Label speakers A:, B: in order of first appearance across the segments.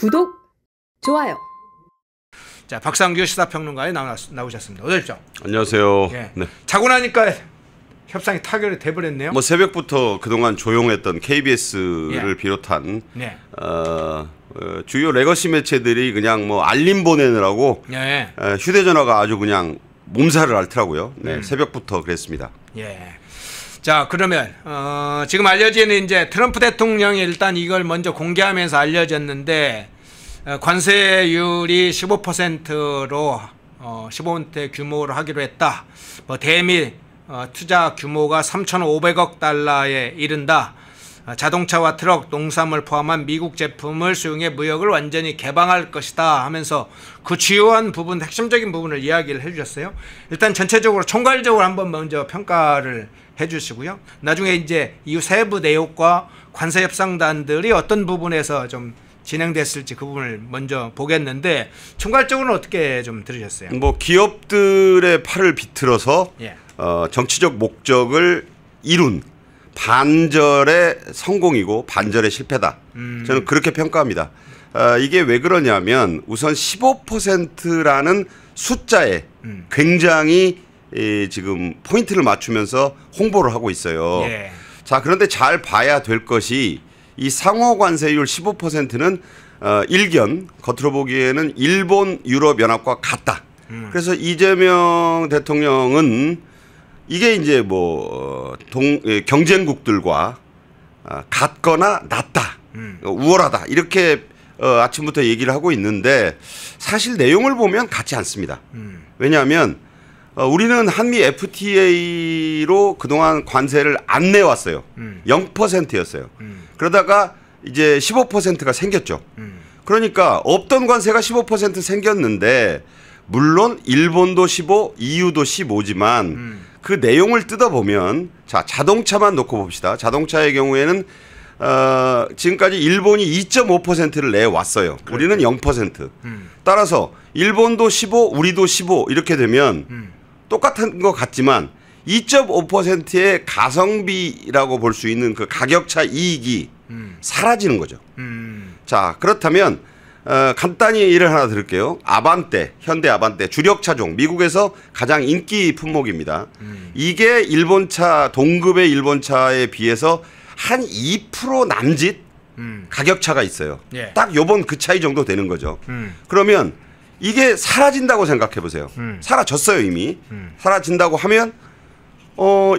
A: 구독, 좋아요.
B: 자, 박상규 시사평론가에 나오셨습니다. 어서 오십시오.
C: 안녕하세요.
B: 예.
C: 네.
B: 자고 나니까 협상이 타결이 돼버렸네요.
C: 뭐 새벽부터 그동안 조용했던 KBS를
B: 예.
C: 비롯한
B: 네.
C: 주요 레거시 매체들이 그냥 뭐 알림 보내느라고
B: 예.
C: 휴대전화가 아주 그냥 몸살을 앓더라고요. 네, 새벽부터 그랬습니다.
B: 예. 자, 그러면 지금 알려지는 이제 트럼프 대통령이 일단 이걸 먼저 공개하면서 알려졌는데 관세율이 15%로 15% 규모로 하기로 했다. 뭐 대미 투자 규모가 3,500억 달러에 이른다. 자동차와 트럭, 농산물 포함한 미국 제품을 수용해 무역을 완전히 개방할 것이다 하면서 그 주요한 부분, 핵심적인 부분을 이야기를 해주셨어요. 일단 전체적으로 총괄적으로 한번 먼저 평가를 해주시고요. 나중에 이제 이후 세부 내용과 관세 협상단들이 어떤 부분에서 좀 진행됐을지 그 부분을 먼저 보겠는데 총괄적으로는 어떻게 좀 들으셨어요?
C: 뭐 기업들의 팔을 비틀어서
B: 예.
C: 정치적 목적을 이룬 반절의 성공이고 반절의 실패다. 저는 그렇게 평가합니다. 이게 왜 그러냐면 우선 15%라는 숫자에 굉장히 지금 포인트를 맞추면서 홍보를 하고 있어요.
B: 예.
C: 자, 그런데 잘 봐야 될 것이 이 상호 관세율 15%는 일견 겉으로 보기에는 일본 유럽 연합과 같다. 그래서 이재명 대통령은 이게 이제 뭐 경쟁국들과 같거나 낮다, 우월하다 이렇게 아침부터 얘기를 하고 있는데 사실 내용을 보면 같지 않습니다. 왜냐하면 우리는 한미 FTA로 그동안 관세를 안 내왔어요. 0%였어요. 그러다가 이제 15%가 생겼죠. 그러니까 없던 관세가 15% 생겼는데 물론 일본도 15, EU도 15지만 그 내용을 뜯어보면 자, 자동차만 놓고 봅시다. 자동차의 경우에는 지금까지 일본이 2.5%를 내왔어요. 우리는 0%. 따라서 일본도 15, 우리도 15 이렇게 되면 똑같은 것 같지만 2.5%의 가성비라고 볼 수 있는 그 가격차 이익이 사라지는 거죠. 자, 그렇다면 간단히 예를 하나 들을게요. 아반떼, 현대 아반떼 주력 차종 미국에서 가장 인기 품목입니다. 이게 일본차 동급의 일본차에 비해서 한 2% 남짓 가격차가 있어요.
B: 예.
C: 딱 요번 그 차이 정도 되는 거죠. 그러면 이게 사라진다고 생각해 보세요. 사라졌어요 이미. 사라진다고 하면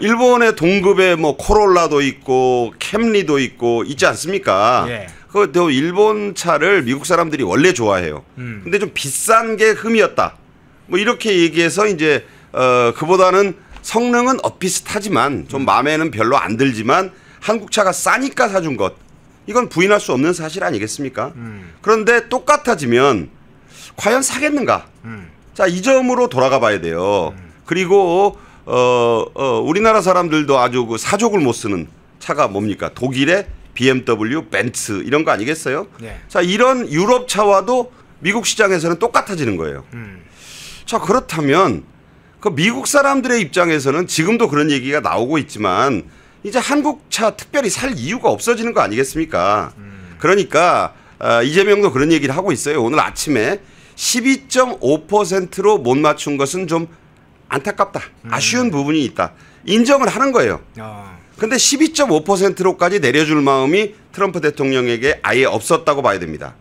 C: 일본의 동급의 뭐 코롤라도 있고 캠리도 있고 있지 않습니까?
B: 예.
C: 그 일본 차를 미국 사람들이 원래 좋아해요. 근데 좀 비싼 게 흠이었다. 뭐 이렇게 얘기해서 이제 그보다는 성능은 엇비슷하지만 좀 마음에는 별로 안 들지만 한국 차가 싸니까 사준 것. 이건 부인할 수 없는 사실 아니겠습니까? 그런데 똑같아지면 과연 사겠는가? 자, 이 점으로 돌아가 봐야 돼요. 그리고 우리나라 사람들도 아주 그 사족을 못 쓰는 차가 뭡니까? 독일의 BMW, 벤츠 이런 거 아니겠어요?
B: 네.
C: 자, 이런 유럽 차와도 미국 시장에서는 똑같아지는 거예요. 자, 그렇다면 그 미국 사람들의 입장에서는 지금도 그런 얘기가 나오고 있지만 이제 한국 차 특별히 살 이유가 없어지는 거 아니겠습니까? 그러니까 이재명도 그런 얘기를 하고 있어요. 오늘 아침에 12.5%로 못 맞춘 것은 좀 안타깝다. 아쉬운 부분이 있다. 인정을 하는 거예요. 근데 12.5%로까지 내려줄 마음이 트럼프 대통령에게 아예 없었다고 봐야 됩니다.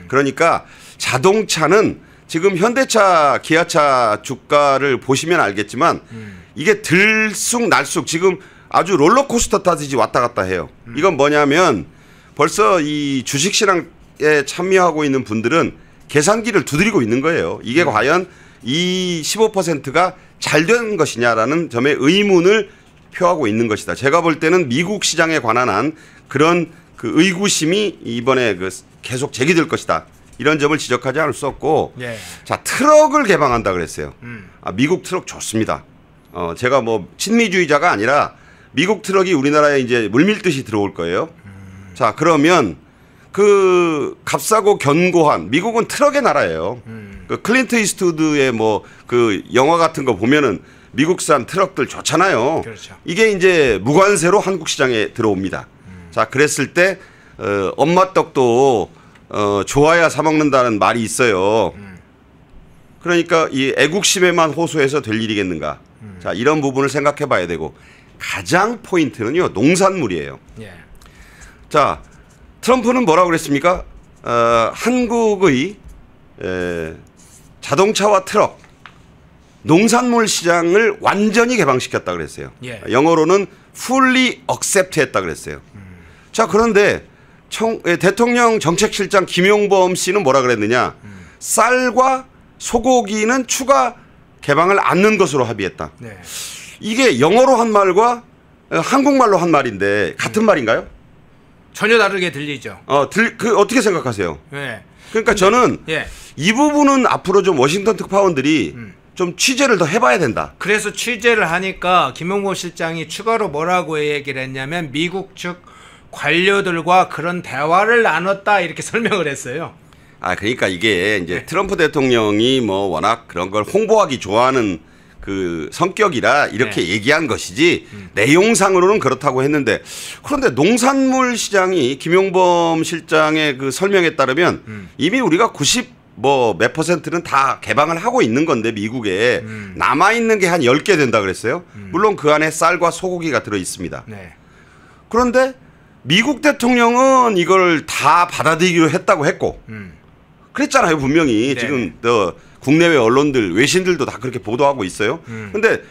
C: 그러니까 자동차는 지금 현대차, 기아차 주가를 보시면 알겠지만 이게 들쑥날쑥 지금 아주 롤러코스터 타듯이 왔다 갔다 해요. 이건 뭐냐면 벌써 이 주식시장에 참여하고 있는 분들은 계산기를 두드리고 있는 거예요. 이게 과연 이 15%가 잘 된 것이냐라는 점에 의문을 표하고 있는 것이다. 제가 볼 때는 미국 시장에 관한 한 그런 그 의구심이 이번에 그 계속 제기될 것이다. 이런 점을 지적하지 않을 수 없고,
B: 예.
C: 자, 트럭을 개방한다 그랬어요. 미국 트럭 좋습니다. 제가 뭐 친미주의자가 아니라 미국 트럭이 우리나라에 이제 물밀듯이 들어올 거예요. 자, 그러면 그 값싸고 견고한 미국은 트럭의 나라예요. 그 클린트 이스트우드의 뭐 그 영화 같은 거 보면은 미국산 트럭들 좋잖아요.
B: 그렇죠.
C: 이게 이제 무관세로 한국 시장에 들어옵니다. 자, 그랬을 때 엄마 떡도 좋아야 사 먹는다는 말이 있어요. 그러니까 이 애국심에만 호소해서 될 일이겠는가. 자, 이런 부분을 생각해 봐야 되고 가장 포인트는요. 농산물이에요.
B: 예.
C: 자, 트럼프는 뭐라고 그랬습니까? 한국의 자동차와 트럭, 농산물 시장을 완전히 개방시켰다 그랬어요.
B: 예.
C: 영어로는 fully accept 했다 그랬어요. 자, 그런데 대통령 정책실장 김용범 씨는 뭐라 그랬느냐? 쌀과 소고기는 추가 개방을 않는 것으로 합의했다.
B: 네.
C: 이게 영어로 한 말과 한국말로 한 말인데 같은 말인가요?
B: 전혀 다르게 들리죠.
C: 어떻게 생각하세요?
B: 네.
C: 그러니까 저는
B: 예.
C: 이 부분은 앞으로 좀 워싱턴 특파원들이 좀 취재를 더 해봐야 된다.
B: 그래서 취재를 하니까 김용범 실장이 추가로 뭐라고 얘기를 했냐면 미국 측 관료들과 그런 대화를 나눴다 이렇게 설명을 했어요.
C: 그러니까 이게 이제 트럼프 대통령이 뭐 워낙 그런 걸 홍보하기 좋아하는 그 성격이라 이렇게 얘기한 것이지 내용상으로는 그렇다고 했는데 그런데 농산물 시장이 김용범 실장의 그 설명에 따르면 이미 우리가 90 뭐 몇 %는 다 개방을 하고 있는 건데 미국에 남아있는 게 한 10개 된다 그랬어요. 물론 그 안에 쌀과 소고기가 들어 있습니다.
B: 네.
C: 그런데 미국 대통령은 이걸 다 받아들이기로 했다고 했고 그랬잖아요. 분명히. 네. 지금 국내외 언론들 외신들도 다 그렇게 보도하고 있어요. 그런데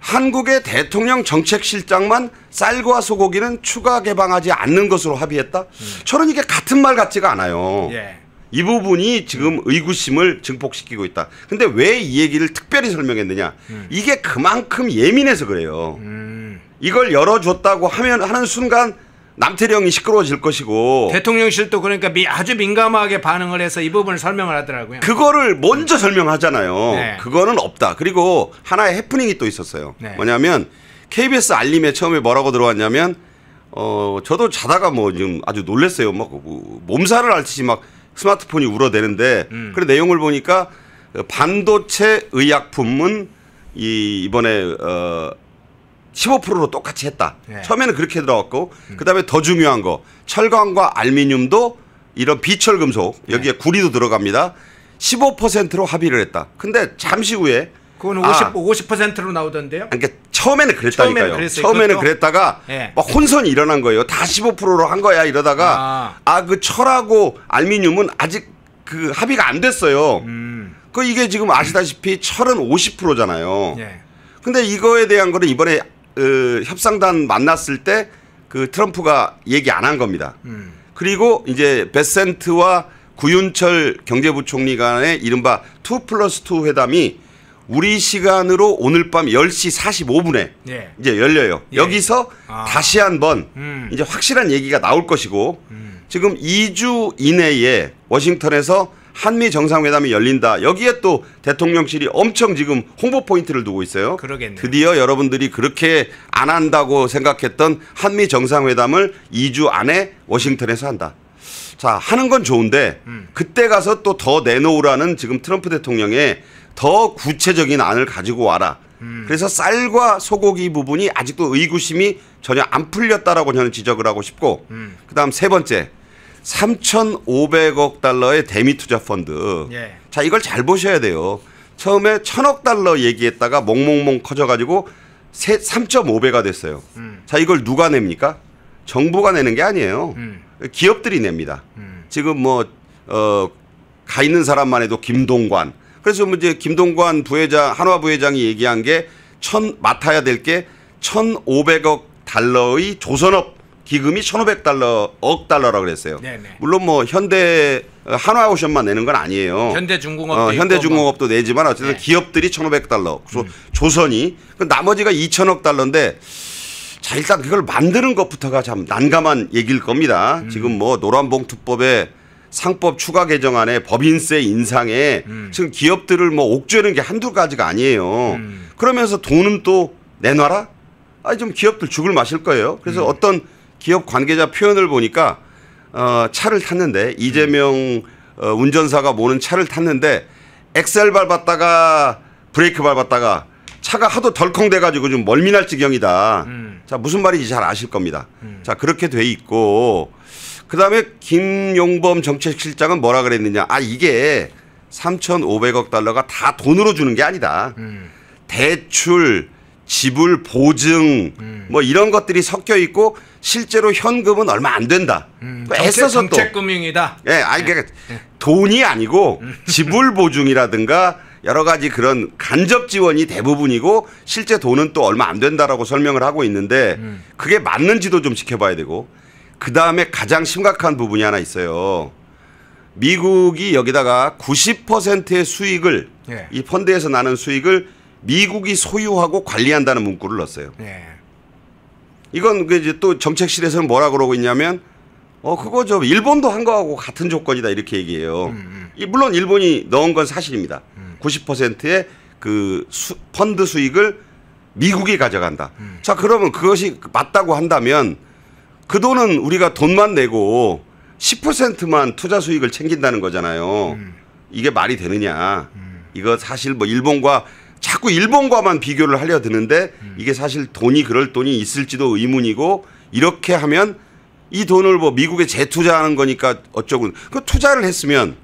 C: 한국의 대통령 정책실장만 쌀과 소고기는 추가 개방하지 않는 것으로 합의했다. 저는 이게 같은 말 같지가 않아요.
B: 예.
C: 이 부분이 지금 의구심을 증폭시키고 있다. 근데 왜 이 얘기를 특별히 설명했느냐. 이게 그만큼 예민해서 그래요. 이걸 열어줬다고 하는 순간 남태령이 시끄러워질 것이고
B: 대통령실도 그러니까 아주 민감하게 반응을 해서 이 부분을 설명을 하더라고요.
C: 그거를 먼저 설명하잖아요.
B: 네.
C: 그거는 없다. 그리고 하나의 해프닝이 또 있었어요.
B: 네.
C: 뭐냐면 KBS 알림에 처음에 뭐라고 들어왔냐면 저도 자다가 뭐 지금 아주 놀랐어요. 막 몸살을 앓듯이 막 스마트폰이 울어대는데 그 내용을 보니까 반도체 의약품은 이번에 15%로 똑같이 했다.
B: 네.
C: 처음에는 그렇게 들어갔고 그다음에 더 중요한 거 철강과 알루미늄도 이런 비철 금속 여기에 구리도 들어갑니다. 15%로 합의를 했다. 근데 잠시 후에
B: 그건 50%로 나오던데요.
C: 그러니까 처음에는 그랬다니까요. 처음에는 그랬다가
B: 네.
C: 막 혼선이 일어난 거예요. 다 15%로 한 거야 이러다가 그 철하고 알루미늄은 아직 그 합의가 안 됐어요. 그 이게 지금 아시다시피 철은 50%잖아요.
B: 네.
C: 근데 이거에 대한 거는 이번에 협상단 만났을 때 그 트럼프가 얘기 안 한 겁니다. 그리고 이제 베센트와 구윤철 경제부총리 간의 이른바 2+2 회담이 우리 시간으로 오늘 밤 10시 45분에
B: 예.
C: 이제 열려요.
B: 예.
C: 여기서 다시 한번 이제 확실한 얘기가 나올 것이고 지금 2주 이내에 워싱턴에서 한미 정상회담이 열린다. 여기에 또 대통령실이 엄청 지금 홍보 포인트를 두고 있어요.
B: 그러겠네요.
C: 드디어 여러분들이 그렇게 안 한다고 생각했던 한미 정상회담을 2주 안에 워싱턴에서 한다. 자, 하는 건 좋은데 그때 가서 또 더 내놓으라는 지금 트럼프 대통령의 더 구체적인 안을 가지고 와라. 그래서 쌀과 소고기 부분이 아직도 의구심이 전혀 안 풀렸다라고 저는 지적을 하고 싶고 그다음 세 번째 3,500억 달러의 대미 투자 펀드.
B: 예.
C: 자, 이걸 잘 보셔야 돼요. 처음에 1,000억 달러 얘기했다가 몽몽몽 커져가지고 3.5배가 됐어요. 자, 이걸 누가 냅니까? 정부가 내는 게 아니에요. 기업들이 냅니다. 지금 가 있는 사람만 해도 김동관. 그래서 이제 김동관 부회장, 한화 부회장이 얘기한 게 맡아야 될 게 1,500억 달러의 조선업 기금이 1,500억 달러라고 그랬어요.
B: 네네.
C: 물론 현대 한화오션만 내는 건 아니에요.
B: 현대중공업도
C: 현대중공업도 내지만 어쨌든 네. 기업들이 1,500달러. 조선이 나머지가 2,000억 달러인데 자, 일단 그걸 만드는 것부터가 참 난감한 얘기일 겁니다. 지금 노란봉투법에 상법 추가 개정안에 법인세 인상에 지금 기업들을 옥죄는 게 한두 가지가 아니에요. 그러면서 돈은 또 내놔라? 좀 기업들 죽을 마실 거예요. 그래서 어떤 기업 관계자 표현을 보니까 차를 탔는데 이재명 운전사가 모는 차를 탔는데 엑셀 밟았다가 브레이크 밟았다가 차가 하도 덜컹대가지고 좀 멀미날 지경이다. 자, 무슨 말인지 잘 아실 겁니다. 자, 그렇게 돼 있고 그다음에 김용범 정책실장은 뭐라 그랬느냐. 이게 3,500억 달러가 다 돈으로 주는 게 아니다. 대출, 지불 보증 뭐 이런 것들이 섞여 있고 실제로 현금은 얼마 안 된다. 애써서 또
B: 정책금융이다.
C: 예, 그러니까 돈이 아니고 지불 보증이라든가 여러 가지 그런 간접 지원이 대부분이고 실제 돈은 또 얼마 안 된다라고 설명을 하고 있는데 그게 맞는지도 좀 지켜봐야 되고 그다음에 가장 심각한 부분이 하나 있어요. 미국이 여기다가 90%의 수익을
B: 예.
C: 이 펀드에서 나는 수익을 미국이 소유하고 관리한다는 문구를 넣었어요.
B: 예.
C: 이건 이제 또 정책실에서는 뭐라 그러고 있냐면 그거 저 일본도 한 거하고 같은 조건이다 이렇게 얘기해요. 물론 일본이 넣은 건 사실입니다. 90%의 그 펀드 수익을 미국이 가져간다. 자, 그러면 그것이 맞다고 한다면 그 돈은 우리가 돈만 내고 10%만 투자 수익을 챙긴다는 거잖아요. 이게 말이 되느냐. 이거 사실 뭐 자꾸 일본과만 비교를 하려 드는데 이게 사실 그럴 돈이 있을지도 의문이고 이렇게 하면 이 돈을 뭐 미국에 재투자하는 거니까 어쩌고 그 투자를 했으면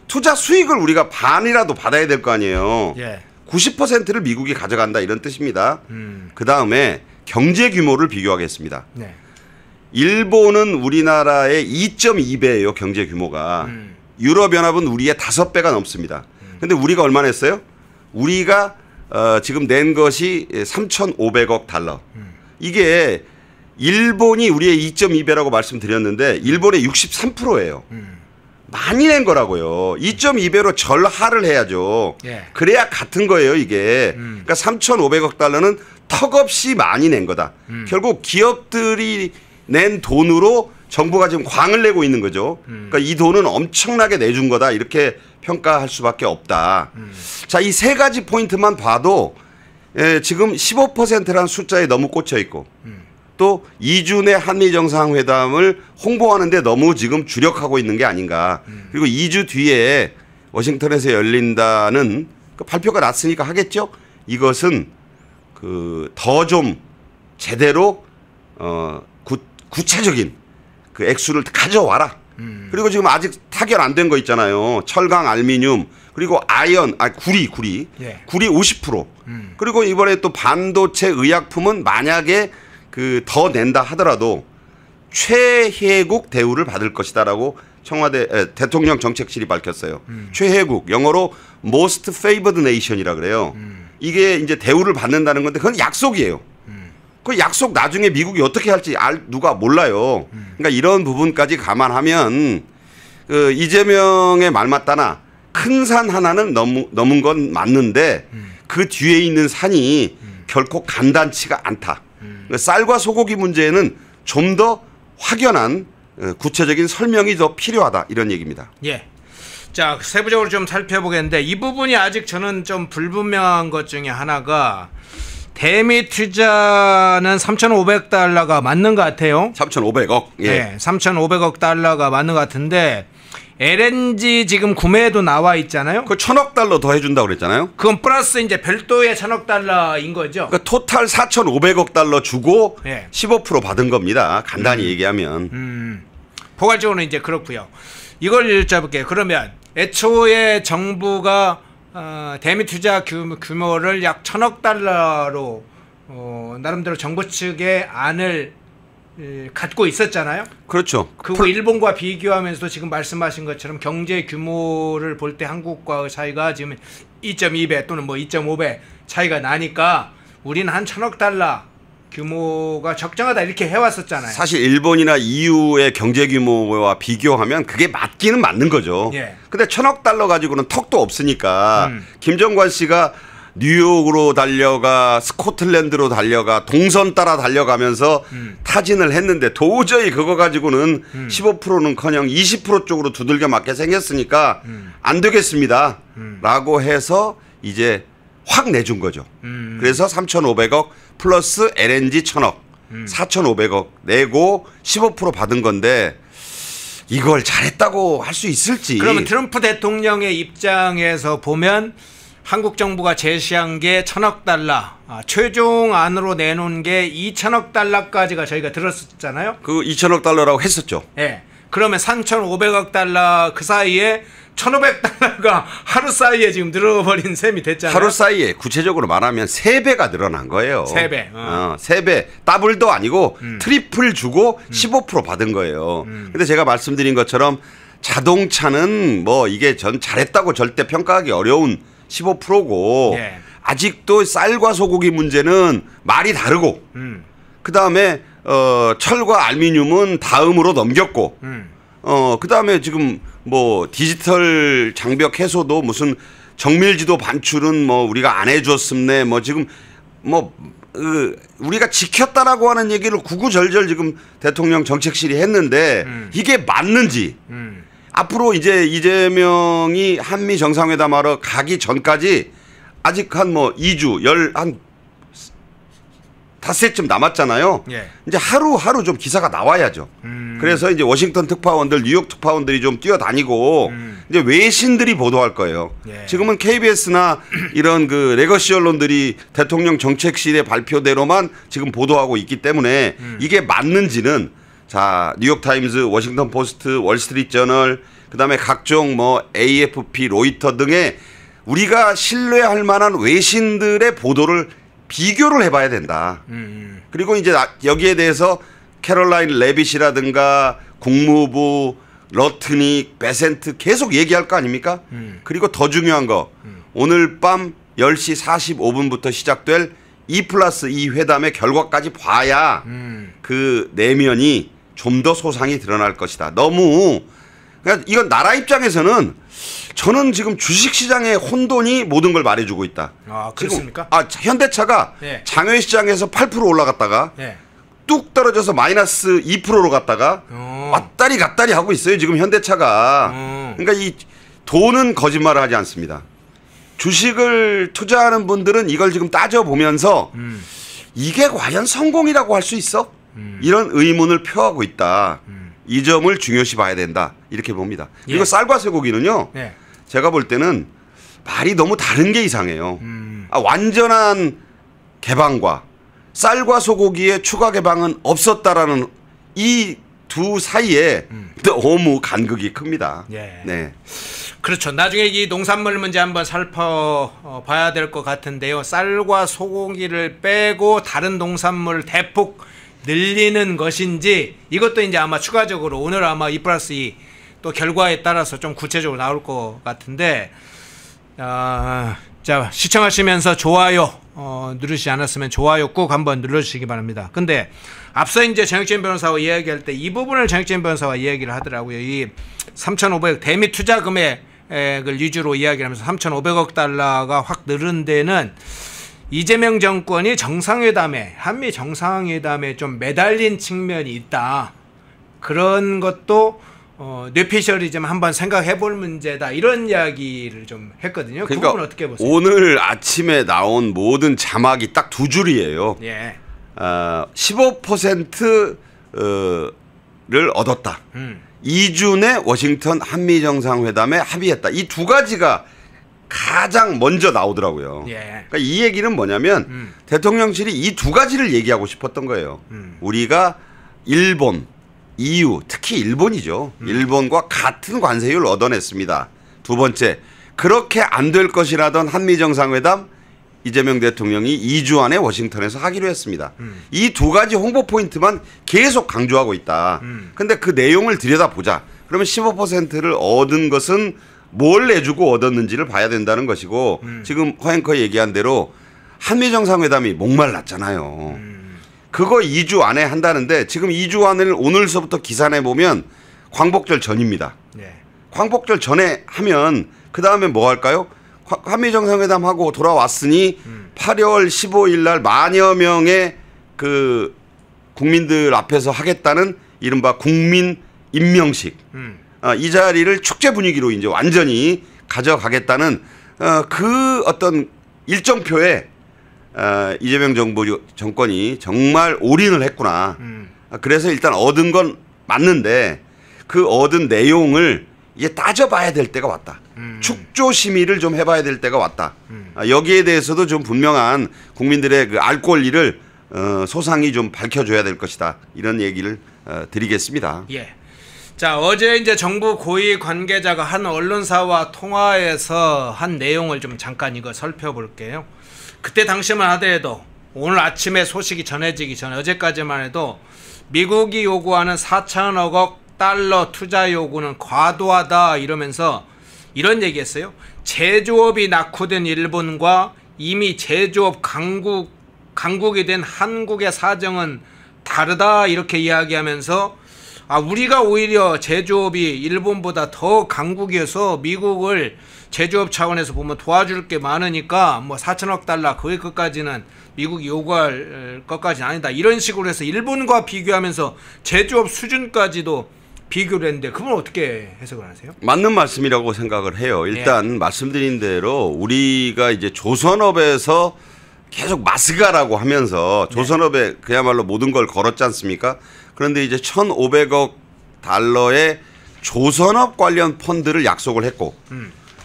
C: 투자 수익을 우리가 반이라도 받아야 될 거 아니에요.
B: 예.
C: 90%를 미국이 가져간다 이런 뜻입니다. 그다음에 경제 규모를 비교하겠습니다.
B: 네.
C: 일본은 우리나라의 2.2배예요. 경제 규모가. 유럽연합은 우리의 5배가 넘습니다. 근데 우리가 얼마나 했어요? 우리가 지금 낸 것이 3,500억 달러. 이게 일본이 우리의 2.2배라고 말씀드렸는데 일본의 63%예요. 많이 낸 거라고요. 2.2배로 절하를 해야죠.
B: 예.
C: 그래야 같은 거예요, 이게. 그러니까 3,500억 달러는 턱없이 많이 낸 거다. 결국 기업들이 낸 돈으로 정부가 지금 광을 내고 있는 거죠. 그러니까 이 돈은 엄청나게 내준 거다. 이렇게 평가할 수밖에 없다. 자, 이 세 가지 포인트만 봐도 지금 15%라는 숫자에 너무 꽂혀 있고 또 2주 내 한미 정상회담을 홍보하는데 너무 지금 주력하고 있는 게 아닌가. 그리고 2주 뒤에 워싱턴에서 열린다는 그 발표가 났으니까 하겠죠. 이것은 그 더 좀 제대로 구체적인 그 액수를 가져와라. 그리고 지금 아직 타결 안 된 거 있잖아요. 철강, 알미늄, 그리고 구리.
B: 예.
C: 구리 50%. 그리고 이번에 또 반도체 의약품은 만약에 그 더 낸다 하더라도 최혜국 대우를 받을 것이다라고 청와대 대통령 정책실이 밝혔어요. 최혜국, 영어로 Most Favored Nation이라 그래요. 이게 이제 대우를 받는다는 건데 그건 약속이에요. 그 약속 나중에 미국이 어떻게 할지 누가 몰라요. 그러니까 이런 부분까지 감안하면 그 이재명의 말 맞다나 큰 산 하나는 넘은 건 맞는데 그 뒤에 있는 산이 결코 간단치가 않다. 쌀과 소고기 문제에는 좀 더 확연한 구체적인 설명이 더 필요하다 이런 얘기입니다.
B: 예. 자, 세부적으로 좀 살펴보겠는데 이 부분이 아직 저는 좀 불분명한 것 중에 하나가 대미 투자는 3,500달러가 맞는 것 같아요.
C: 3,500억. 예.
B: 네, 3,500억 달러가 맞는 것 같은데 LNG 지금 구매도 나와 있잖아요.
C: 그 1,000억 달러 더 해준다고 그랬잖아요.
B: 그건 플러스 이제 별도의 1,000억 달러인 거죠.
C: 그러니까 토탈 4,500억 달러 주고
B: 예.
C: 15% 받은 겁니다. 간단히 얘기하면.
B: 포괄적으로는 이제 그렇고요. 이걸 여쭤볼게요. 그러면 애초에 정부가 대미 투자 규모를 약 1,000억 달러로 나름대로 정부 측의 안을 갖고 있었잖아요.
C: 그렇죠.
B: 그리고 일본과 비교하면서도 지금 말씀하신 것처럼 경제 규모를 볼 때 한국과의 차이가 지금 2.2배 또는 뭐 2.5배 차이가 나니까 우리는 한 1,000억 달러 규모가 적정하다 이렇게 해왔었잖아요.
C: 사실 일본이나 EU의 경제 규모와 비교하면 그게 맞기는 맞는 거죠.
B: 예.
C: 근데 1,000억 달러 가지고는 턱도 없으니까 김정관 씨가 뉴욕으로 달려가 스코틀랜드로 달려가 동선 따라 달려가면서 타진을 했는데 도저히 그거 가지고는 15%는커녕 20% 쪽으로 두들겨 맞게 생겼으니까 안 되겠습니다. 라고 해서 이제 확 내준 거죠. 그래서 3,500억 플러스 LNG 1,000억 4,500억 내고 15% 받은 건데 이걸 잘했다고 할 수 있을지.
B: 그러면 트럼프 대통령의 입장에서 보면 한국 정부가 제시한 게 1,000억 달러, 최종안으로 내놓은 게 2,000억 달러까지가 저희가 들었었잖아요.
C: 그 2,000억 달러라고 했었죠.
B: 예. 그러면 3,500억 달러 그 사이에 1,500달러가 하루 사이에 지금 늘어버린 셈이 됐잖아요.
C: 하루 사이에 구체적으로 말하면 3배가 늘어난 거예요.
B: 3배.
C: 3배. 더블도 아니고 트리플 주고 15% 받은 거예요. 근데 제가 말씀드린 것처럼 자동차는 뭐 이게 전 잘했다고 절대 평가하기 어려운 15%고
B: 예.
C: 아직도 쌀과 소고기 문제는 말이 다르고 그다음에 철과 알루미늄은 다음으로 넘겼고 그다음에 지금 뭐 디지털 장벽 해소도 무슨 정밀지도 반출은 뭐 우리가 안 해줬음네 뭐 지금 뭐 우리가 지켰다라고 하는 얘기를 구구절절 지금 대통령 정책실이 했는데 이게 맞는지 앞으로 이제 이재명이 한미 정상회담하러 가기 전까지 아직 한 뭐 2주 한 닷새쯤 남았잖아요.
B: 예.
C: 이제 하루하루 좀 기사가 나와야죠. 그래서 이제 워싱턴 특파원들, 뉴욕 특파원들이 좀 뛰어다니고 이제 외신들이 보도할 거예요.
B: 예.
C: 지금은 KBS나 이런 그 레거시 언론들이 대통령 정책실의 발표대로만 지금 보도하고 있기 때문에 이게 맞는지는 자 뉴욕 타임즈, 워싱턴 포스트, 월스트리트 저널, 그다음에 각종 뭐 AFP, 로이터 등의 우리가 신뢰할 만한 외신들의 보도를 비교를 해봐야 된다. 그리고 이제 여기에 대해서 캐롤라인 레빗이라든가 국무부, 러트닉, 베센트 계속 얘기할 거 아닙니까? 그리고 더 중요한 거 오늘 밤 10시 45분부터 시작될 2+2 회담의 결과까지 봐야 그 내면이 좀 더 소상히 드러날 것이다. 너무 그러니까 이건 나라 입장에서는 저는 지금 주식시장의 혼돈이 모든 걸 말해주고 있다.
B: 아, 그렇습니까?
C: 지금, 현대차가
B: 예.
C: 장외시장에서 8% 올라갔다가
B: 예.
C: 뚝 떨어져서 마이너스 2%로 갔다가 왔다리 갔다리 하고 있어요. 지금 현대차가. 그러니까 이 돈은 거짓말을 하지 않습니다. 주식을 투자하는 분들은 이걸 지금 따져보면서 이게 과연 성공이라고 할 수 있어? 이런 의문을 표하고 있다. 이 점을 중요시 봐야 된다. 이렇게 봅니다. 그리고
B: 예.
C: 쌀과 쇠고기는요.
B: 예.
C: 제가 볼 때는 말이 너무 다른 게 이상해요. 완전한 개방과 쌀과 소고기의 추가 개방은 없었다라는 이 두 사이에 너무 간극이 큽니다.
B: 예.
C: 네.
B: 그렇죠. 나중에 이 농산물 문제 한번 살펴봐야 될 것 같은데요. 쌀과 소고기를 빼고 다른 농산물을 대폭 늘리는 것인지 이것도 이제 아마 추가적으로 오늘 아마 2+2 또 결과에 따라서 좀 구체적으로 나올 것 같은데 자 시청하시면서 좋아요 누르시지 않았으면 좋아요 꼭 한번 눌러주시기 바랍니다. 근데 앞서 이제 정혁진 변호사와 이야기할 때 이 부분을 정혁진 변호사와 이야기를 하더라고요. 이 3,500억 대미 투자 금액을 위주로 이야기를 하면서 3,500억 달러가 확 늘은 데는 이재명 정권이 정상회담에 한미 정상회담에 좀 매달린 측면이 있다. 그런 것도 뇌피셜이 좀 한번 생각해 볼 문제다. 이런 이야기를 좀 했거든요.
C: 그러니까
B: 그 부분 어떻게 보세요?
C: 오늘 아침에 나온 모든 자막이 딱 두 줄이에요.
B: 예.
C: 15%를 얻었다. 2주 내 워싱턴 한미 정상회담에 합의했다. 이 두 가지가 가장 먼저 나오더라고요.
B: 예.
C: 그러니까 이 얘기는 뭐냐면 대통령실이 이 두 가지를 얘기하고 싶었던 거예요. 우리가 일본, EU, 특히 일본이죠. 일본과 같은 관세율을 얻어냈습니다. 두 번째, 그렇게 안 될 것이라던 한미 정상회담 이재명 대통령이 2주 안에 워싱턴에서 하기로 했습니다. 이 두 가지 홍보 포인트만 계속 강조하고 있다. 근데 그 내용을 들여다보자. 그러면 15%를 얻은 것은 뭘 내주고 얻었는지를 봐야 된다는 것이고 지금 허앵커 얘기한 대로 한미 정상회담이 목말랐잖아요. 그거 2주 안에 한다는데 지금 2주 안을 오늘서부터 기산해 보면 광복절 전입니다.
B: 예.
C: 광복절 전에 하면 그 다음에 뭐 할까요? 한미 정상회담 하고 돌아왔으니 8월 15일 날 만여 명의 그 국민들 앞에서 하겠다는 이른바 국민 임명식. 이 자리를 축제 분위기로 이제 완전히 가져가겠다는 그 어떤 일정표에 이재명 정권이 정말 올인을 했구나. 그래서 일단 얻은 건 맞는데 그 얻은 내용을 이제 따져봐야 될 때가 왔다. 축조 심의를 좀 해봐야 될 때가 왔다. 여기에 대해서도 좀 분명한 국민들의 그 알 권리를 소상히 좀 밝혀줘야 될 것이다. 이런 얘기를 드리겠습니다.
B: 예. 자, 어제 이제 정부 고위 관계자가 한 언론사와 통화에서 한 내용을 좀 잠깐 이거 살펴볼게요. 그때 당시만 하더라도 오늘 아침에 소식이 전해지기 전에 어제까지만 해도 미국이 요구하는 4천억 달러 투자 요구는 과도하다 이러면서 이런 얘기했어요. 제조업이 낙후된 일본과 이미 제조업 강국이 된 한국의 사정은 다르다 이렇게 이야기하면서 우리가 오히려 제조업이 일본보다 더 강국이어서 미국을 제조업 차원에서 보면 도와줄 게 많으니까 뭐 4천억 달러 거의 끝까지는 미국이 요구할 것까지는 아니다. 이런 식으로 해서 일본과 비교하면서 제조업 수준까지도 비교를 했는데 그건 어떻게 해석을 하세요?
C: 맞는 말씀이라고 생각을 해요. 일단 말씀드린 대로 우리가 이제 조선업에서 계속 마스가라고 하면서 조선업에 그야말로 모든 걸 걸었지 않습니까? 그런데 이제 1,500억 달러의 조선업 관련 펀드를 약속을 했고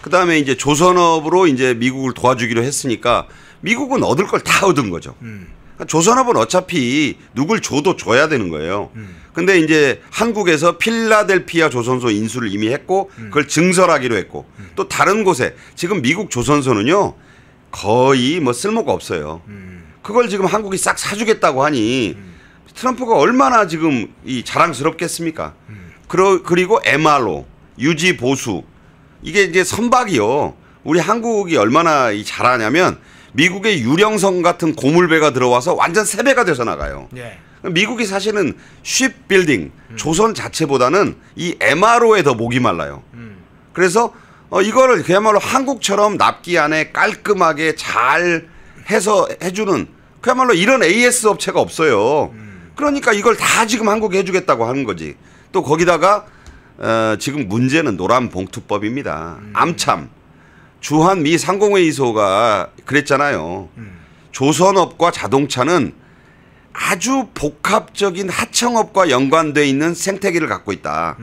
C: 그다음에 이제 조선업으로 이제 미국을 도와주기로 했으니까 미국은 얻을 걸 다 얻은 거죠. 그러니까 조선업은 어차피 누굴 줘도 줘야 되는 거예요. 근데 이제 한국에서 필라델피아 조선소 인수를 이미 했고 그걸 증설하기로 했고 또 다른 곳에 지금 미국 조선소는요 거의 뭐 쓸모가 없어요. 그걸 지금 한국이 싹 사주겠다고 하니 트럼프가 얼마나 지금 이 자랑스럽겠습니까? 그리고 MRO, 유지 보수 이게 이제 선박이요. 우리 한국이 얼마나 잘하냐면 미국의 유령선 같은 고물배가 들어와서 완전 세 배가 돼서 나가요.
B: 예.
C: 미국이 사실은 쉽빌딩 조선 자체보다는 이 MRO에 더 목이 말라요. 그래서 이거를 그야말로 한국처럼 납기 안에 깔끔하게 잘 해서 해주는 그야말로 이런 AS 업체가 없어요. 그러니까 이걸 다 지금 한국에 해주겠다고 하는 거지. 또 거기다가 지금 문제는 노란봉투법입니다. 암참 주한 미 상공회의소가 그랬잖아요. 조선업과 자동차는 아주 복합적인 하청업과 연관되어 있는 생태계를 갖고 있다.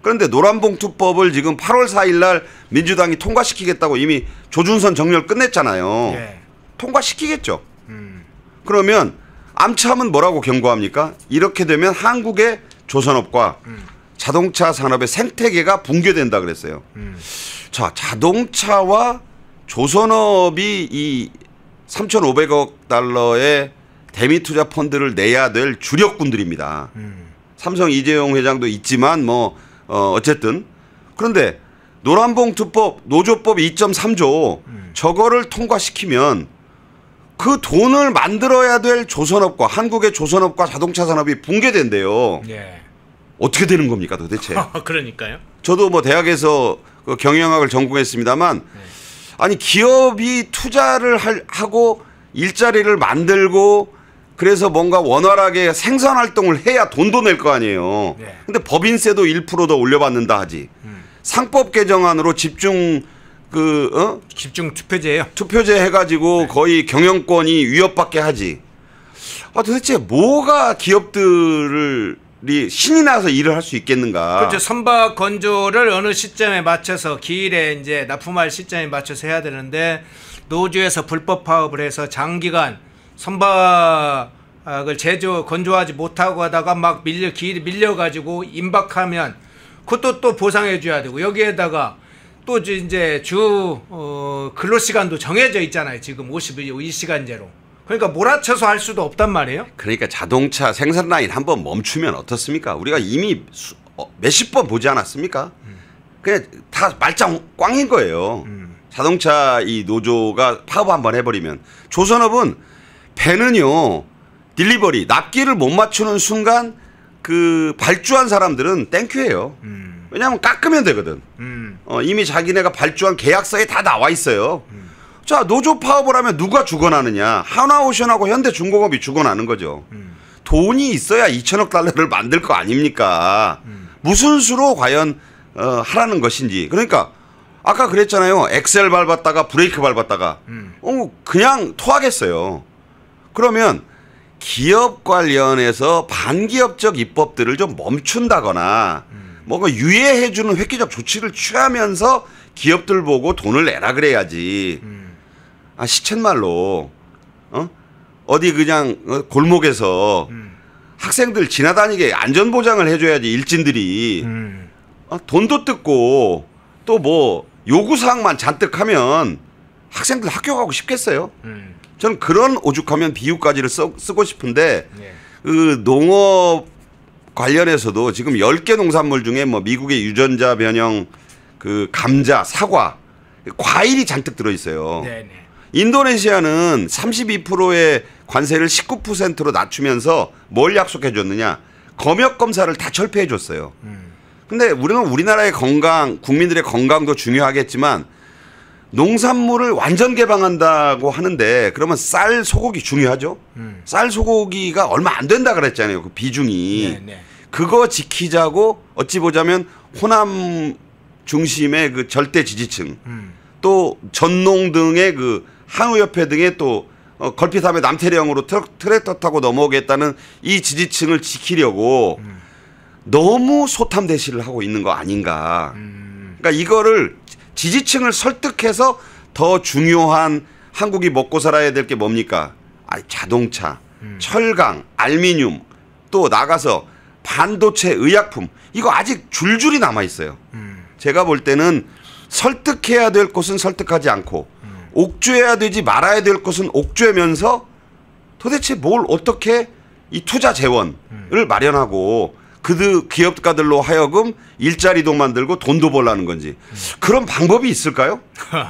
C: 그런데 노란봉투법을 지금 8월 4일 날 민주당이 통과시키겠다고 이미 조준선 정렬 끝냈잖아요.
B: 예.
C: 통과시키겠죠. 그러면 암참은 뭐라고 경고합니까? 이렇게 되면 한국의 조선업과 자동차 산업의 생태계가 붕괴된다 그랬어요. 자, 자동차와 조선업이 이 3,500억 달러의 대미 투자 펀드를 내야 될 주력군들입니다. 삼성 이재용 회장도 있지만 뭐 어쨌든 그런데 노란봉투법 노조법 2.3조 저거를 통과시키면 그 돈을 만들어야 될 조선업과 한국의 조선업과 자동차 산업이 붕괴된대요.
B: 예.
C: 어떻게 되는 겁니까 도대체?
B: 그러니까요.
C: 저도 뭐 대학에서 그 경영학을 전공했습니다만 아니 기업이 투자를 하고 일자리를 만들고 그래서 뭔가 원활하게 생산 활동을 해야 돈도 낼 거 아니에요.
B: 네.
C: 근데 법인세도 1% 더 올려받는다 하지. 상법 개정안으로 집중
B: 집중 투표제예요.
C: 투표제 해가지고 거의 경영권이 위협받게 하지. 도대체 뭐가 기업들이 신이 나서 일을 할 수 있겠는가?
B: 그렇죠. 선박 건조를 어느 시점에 맞춰서 기일에 이제 납품할 시점에 맞춰서 해야 되는데 노조에서 불법 파업을 해서 장기간 선박을 건조하지 못하고 하다가 막 기일이 밀려가지고 임박하면 그것도 또 보상해 줘야 되고 여기에다가 또 이제 근로 시간도 정해져 있잖아요. 지금 52시간제로. 그러니까 몰아쳐서 할 수도 없단 말이에요.
C: 그러니까 자동차 생산 라인 한번 멈추면 어떻습니까? 우리가 이미 몇십 번 보지 않았습니까? 그냥 다 말짱 꽝인 거예요. 자동차 이 노조가 파업 한번 해버리면 조선업은 배는요 딜리버리 납기를 못 맞추는 순간 그 발주한 사람들은 땡큐예요. 왜냐하면 깎으면 되거든. 이미 자기네가 발주한 계약서에 다 나와 있어요. 자 노조 파업을 하면 누가 죽어나느냐? 하나오션하고 현대중공업이 죽어나는 거죠. 돈이 있어야 2천억 달러를 만들 거 아닙니까? 무슨 수로 과연 하라는 것인지. 그러니까 아까 그랬잖아요. 엑셀 밟았다가 브레이크 밟았다가 그냥 토하겠어요. 그러면 기업 관련해서 반기업적 입법들을 좀 멈춘다거나 뭔가 유예해주는 획기적 조치를 취하면서 기업들 보고 돈을 내라 그래야지. 시쳇말로 어디 그냥 골목에서 학생들 지나다니게 안전 보장을 해줘야지 일진들이 돈도 뜯고 또 뭐 요구 사항만 잔뜩 하면 학생들 학교 가고 싶겠어요? 저는 그런 오죽하면 비유까지를 쓰고 싶은데
B: 네.
C: 그 농업 관련해서도 지금 10개 농산물 중에 뭐 미국의 유전자 변형 그 감자, 사과, 과일이 잔뜩 들어 있어요.
B: 네네.
C: 인도네시아는 32%의 관세를 19%로 낮추면서 뭘 약속해 줬느냐? 검역 검사를 다 철폐해 줬어요. 근데 우리는 우리나라의 건강, 국민들의 건강도 중요하겠지만 농산물을 완전 개방한다고 하는데 그러면 쌀, 소고기 중요하죠? 쌀, 소고기가 얼마 안 된다 그랬잖아요. 그 비중이.
B: 네네.
C: 그거 지키자고 어찌 보자면 호남 중심의 그 절대 지지층 또 전농 등의 그 한우협회 등의 또 걸핏하면 남태령으로 트랙터 타고 넘어오겠다는 이 지지층을 지키려고 너무 소탐 대시를 하고 있는 거 아닌가. 그러니까 이거를 지지층을 설득해서 더 중요한 한국이 먹고 살아야 될 게 뭡니까? 자동차, 철강, 알미늄 또 나가서 반도체, 의약품 이거 아직 줄줄이 남아 있어요. 제가 볼 때는 설득해야 될 곳은 설득하지 않고 옥죄해야 되지 말아야 될 곳은 옥죄면서 도대체 뭘 어떻게 이 투자 재원을 마련하고 그 기업가들로 하여금 일자리도 만들고 돈도 벌라는 건지 그런 방법이 있을까요?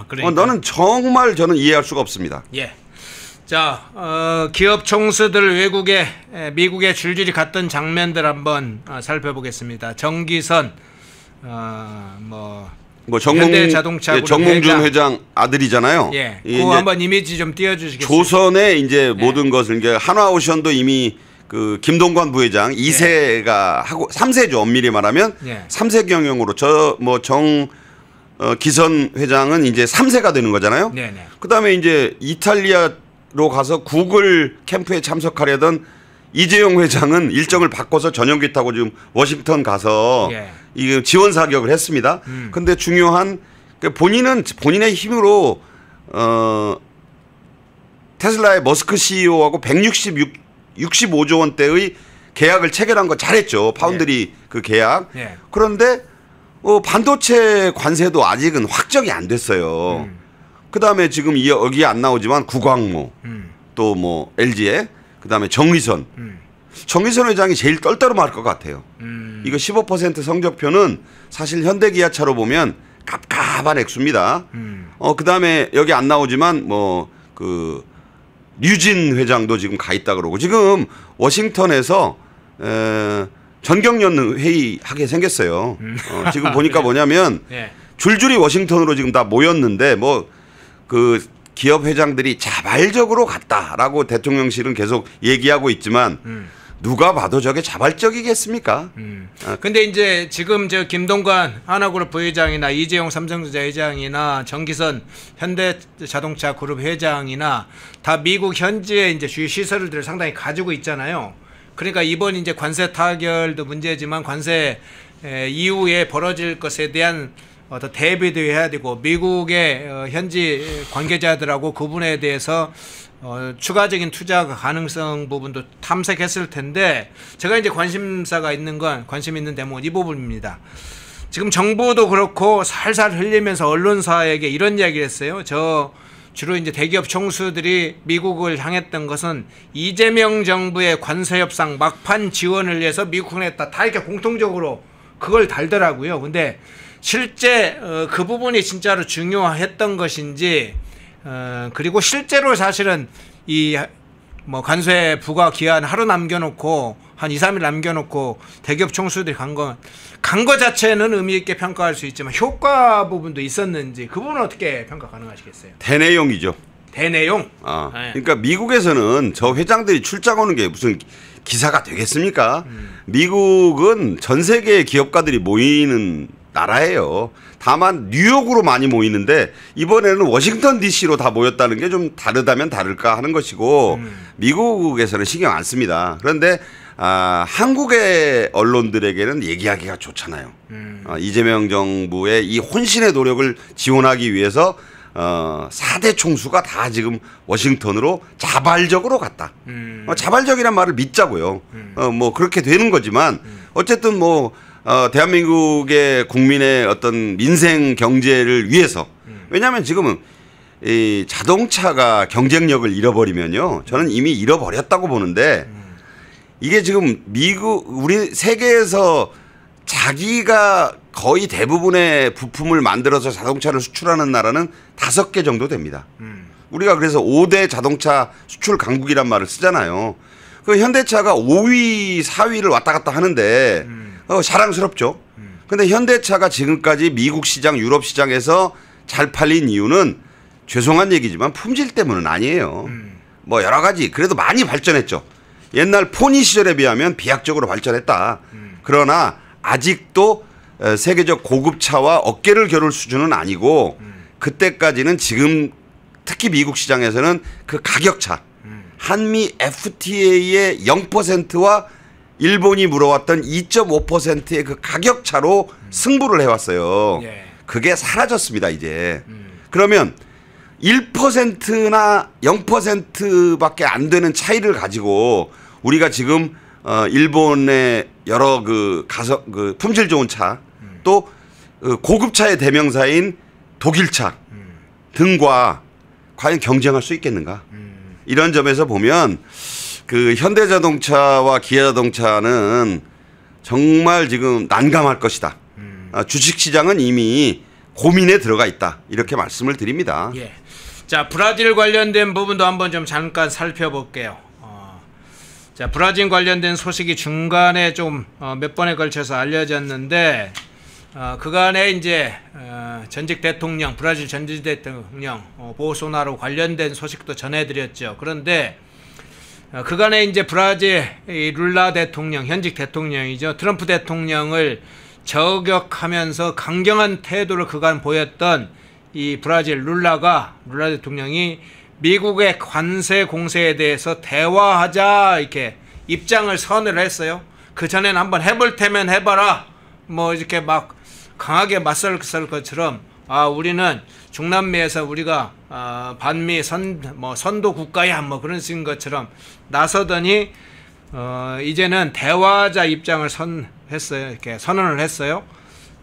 B: 그러니까.
C: 너는 정말 저는 이해할 수가 없습니다.
B: 예. 자, 기업 총수들 미국에 줄줄이 갔던 장면들 한번 살펴보겠습니다. 정기선, 현대자동차
C: 정몽준 회장 아들이잖아요.
B: 예, 그거 한번 이미지 좀 띄워주시겠어요?
C: 조선의 이제 모든 것을 이제 한화오션도 이미 그 김동관 부회장 2세가 하고 3세죠 엄밀히 말하면 3세 경영으로 기선 회장은 이제 3세가 되는 거잖아요. 그다음에 이제 이탈리아로 가서 구글 캠프에 참석하려던 이재용 회장은 일정을 바꿔서 전용기 타고 지금 워싱턴 가서 이 지원 사격을 했습니다. 근데 중요한 본인은 본인의 힘으로 테슬라의 머스크 CEO하고 65조 원대의 계약을 체결한 거 잘했죠. 파운드리 그 계약. 그런데 반도체 관세도 아직은 확정이 안 됐어요. 그다음에 지금 여기 안 나오지만 구광모 또 뭐 LG에 그다음에 정의선 회장이 제일 떨떠름할 것 같아요. 이거 15% 성적표는 사실 현대기아차로 보면 갑갑한 액수입니다. 그다음에 여기 안 나오지만 그 류진 회장도 지금 가 있다 그러고 지금 워싱턴에서 전경련 회의 하게 생겼어요. 지금 보니까 뭐냐면 줄줄이 워싱턴으로 지금 다 모였는데 그 기업 회장들이 자발적으로 갔다라고 대통령실은 계속 얘기하고 있지만 누가 봐도 저게 자발적이겠습니까?
B: 근데 이제 지금 저 김동관 하나그룹 부회장이나 이재용 삼성전자 회장이나 정기선 현대자동차 그룹 회장이나 다 미국 현지에 이제 주요 시설들을 상당히 가지고 있잖아요. 그러니까 이번 이제 관세 타결도 문제지만 관세 이후에 벌어질 것에 대한 어떤 대비도 해야 되고 미국의 현지 관계자들하고 그분에 대해서 추가적인 투자 가능성 부분도 탐색했을 텐데 제가 이제 관심 있는 대목은 이 부분입니다. 지금 정부도 그렇고 살살 흘리면서 언론사에게 이런 이야기를 했어요. 주로 이제 대기업 총수들이 미국을 향했던 것은 이재명 정부의 관세 협상 막판 지원을 위해서 미국을 했다. 다 이렇게 공통적으로 그걸 달더라고요. 근데 실제 그 부분이 진짜로 중요했던 것인지 그리고 실제로 사실은 이 관세 부과 기한 하루 남겨놓고 한 2, 3일 남겨놓고 대기업 총수들이 간 거 자체는 의미 있게 평가할 수 있지만 효과 부분도 있었는지 그 부분은 어떻게 평가 가능하시겠어요?
C: 대내용이죠.
B: 대내용?
C: 그러니까 미국에서는 저 회장들이 출장 오는 게 무슨 기사가 되겠습니까? 미국은 전 세계의 기업가들이 모이는 나라예요. 다만 뉴욕으로 많이 모이는데 이번에는 워싱턴 DC로 다 모였다는 게 좀 다르다면 다를까 하는 것이고 미국에서는 신경 안 씁니다. 그런데 한국의 언론들에게는 얘기하기가 좋잖아요. 이재명 정부의 이 혼신의 노력을 지원하기 위해서 4대 총수가 다 지금 워싱턴으로 자발적으로 갔다. 자발적이란 말을 믿자고요. 뭐 그렇게 되는 거지만 어쨌든 뭐 대한민국의 국민의 어떤 민생 경제를 위해서 왜냐하면 지금은 이 자동차가 경쟁력을 잃어버리면요. 저는 이미 잃어버렸다고 보는데 이게 지금 우리 세계에서 자기가 거의 대부분의 부품을 만들어서 자동차를 수출하는 나라는 5개 정도 됩니다. 우리가 그래서 5대 자동차 수출 강국이란 말을 쓰잖아요. 그 현대차가 5위, 4위를 왔다 갔다 하는데 자랑스럽죠. 근데 현대차가 지금까지 미국 시장, 유럽 시장에서 잘 팔린 이유는 죄송한 얘기지만 품질 때문은 아니에요. 뭐 여러 가지 그래도 많이 발전했죠. 옛날 포니 시절에 비하면 비약적으로 발전했다. 그러나 아직도 세계적 고급차와 어깨를 겨룰 수준은 아니고 그때까지는 지금 특히 미국 시장에서는 그 가격차 한미 FTA의 0%와 일본이 물어왔던 2.5%의 그 가격차로 승부를 해왔어요. 그게 사라졌습니다 이제. 그러면 1%나 0%밖에 안 되는 차이를 가지고 우리가 지금 일본의 여러 그 품질 좋은 차 또 고급차의 대명사인 독일차 등과 과연 경쟁할 수 있겠는가? 이런 점에서 보면 그 현대자동차와 기아자동차는 정말 지금 난감할 것이다. 주식시장은 이미 고민에 들어가 있다. 이렇게 말씀을 드립니다.
B: 예. 자, 브라질 관련된 부분도 한번 좀 잠깐 살펴볼게요. 자, 브라질 관련된 소식이 중간에 좀 몇 번에 걸쳐서 알려졌는데 그간에 이제 전직 대통령, 브라질 전직 대통령 보소나로 관련된 소식도 전해드렸죠. 그런데 그간에 이제 브라질 룰라 대통령, 현직 대통령이죠. 트럼프 대통령을 저격하면서 강경한 태도를 그간 보였던 이 브라질 룰라 대통령이 미국의 관세 공세에 대해서 대화하자 이렇게 입장을 선을 했어요. 그 전에는 한번 해볼 테면 해봐라 뭐 이렇게 막 강하게 맞설 것처럼 우리는 중남미에서 우리가 반미 선도 국가야 뭐 그런 식인 것처럼 나서더니 이제는 대화자 입장을 했어요. 이렇게 선언을 했어요.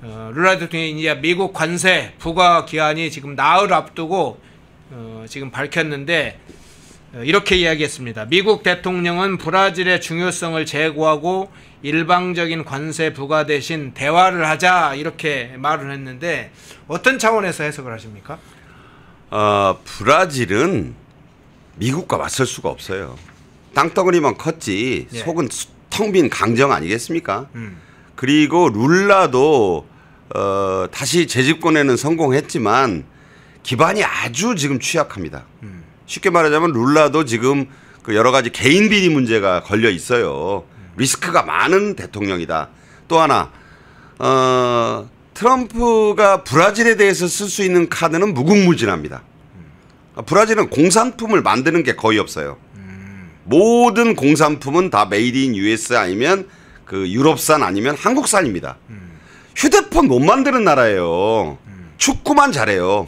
B: 룰라 대통령이 이제 미국 관세 부과 기한이 지금 나흘 앞두고 지금 밝혔는데 이렇게 이야기했습니다. 미국 대통령은 브라질의 중요성을 제고하고 일방적인 관세 부과 대신 대화를 하자 이렇게 말을 했는데 어떤 차원에서 해석을 하십니까?
C: 브라질은 미국과 맞설 수가 없어요. 땅덩어리만 컸지 속은 텅 빈 강정 아니겠습니까? 그리고 룰라도 다시 재집권에는 성공했지만 기반이 아주 지금 취약합니다. 쉽게 말하자면 룰라도 지금 그 여러 가지 개인 비리 문제가 걸려 있어요. 리스크가 많은 대통령이다. 또 하나 트럼프가 브라질에 대해서 쓸 수 있는 카드는 무궁무진합니다. 브라질은 공산품을 만드는 게 거의 없어요. 모든 공산품은 다 메이드 인 US 아니면 그 유럽산 아니면 한국산입니다. 휴대폰 못 만드는 나라예요. 축구만 잘해요.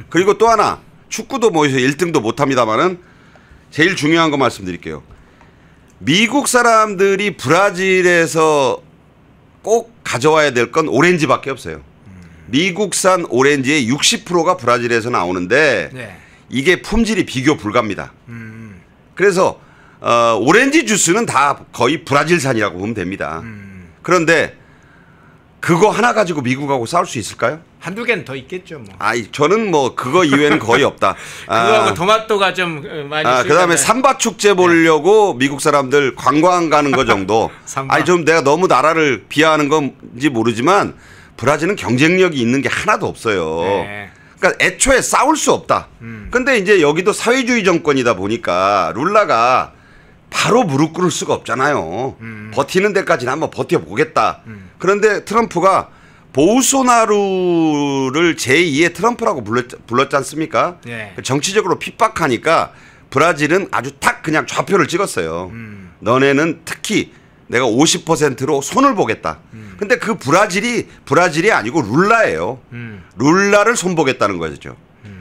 C: 그리고 또 하나 축구도 뭐 1등도 못합니다만은 제일 중요한 거 말씀드릴게요. 미국 사람들이 브라질에서 꼭 가져와야 될 건 오렌지밖에 없어요. 미국산 오렌지의 60%가 브라질에서 나오는데 이게 품질이 비교 불가입니다. 그래서 오렌지 주스는 다 거의 브라질산이라고 보면 됩니다. 그런데 그거 하나 가지고 미국하고 싸울 수 있을까요?
B: 한두 개는 더 있겠죠. 뭐.
C: 저는 뭐 그거 이외에는 거의 없다.
B: 그거하고 토마토가 좀 많이
C: 그다음에 삼바 축제 보려고 미국 사람들 관광 가는 거 정도. 좀 내가 너무 나라를 비하하는 건지 모르지만 브라질은 경쟁력이 있는 게 하나도 없어요. 그러니까 애초에 싸울 수 없다. 근데 이제 여기도 사회주의 정권이다 보니까 룰라가 바로 무릎 꿇을 수가 없잖아요. 버티는 데까지는 한번 버텨보겠다. 그런데 트럼프가 보우소나루를 제2의 트럼프라고 불렀지 않습니까? 정치적으로 핍박하니까 브라질은 아주 딱 그냥 좌표를 찍었어요. 너네는 특히 내가 50%로 손을 보겠다. 근데 그 브라질이 아니고 룰라예요. 룰라를 손보겠다는 거죠.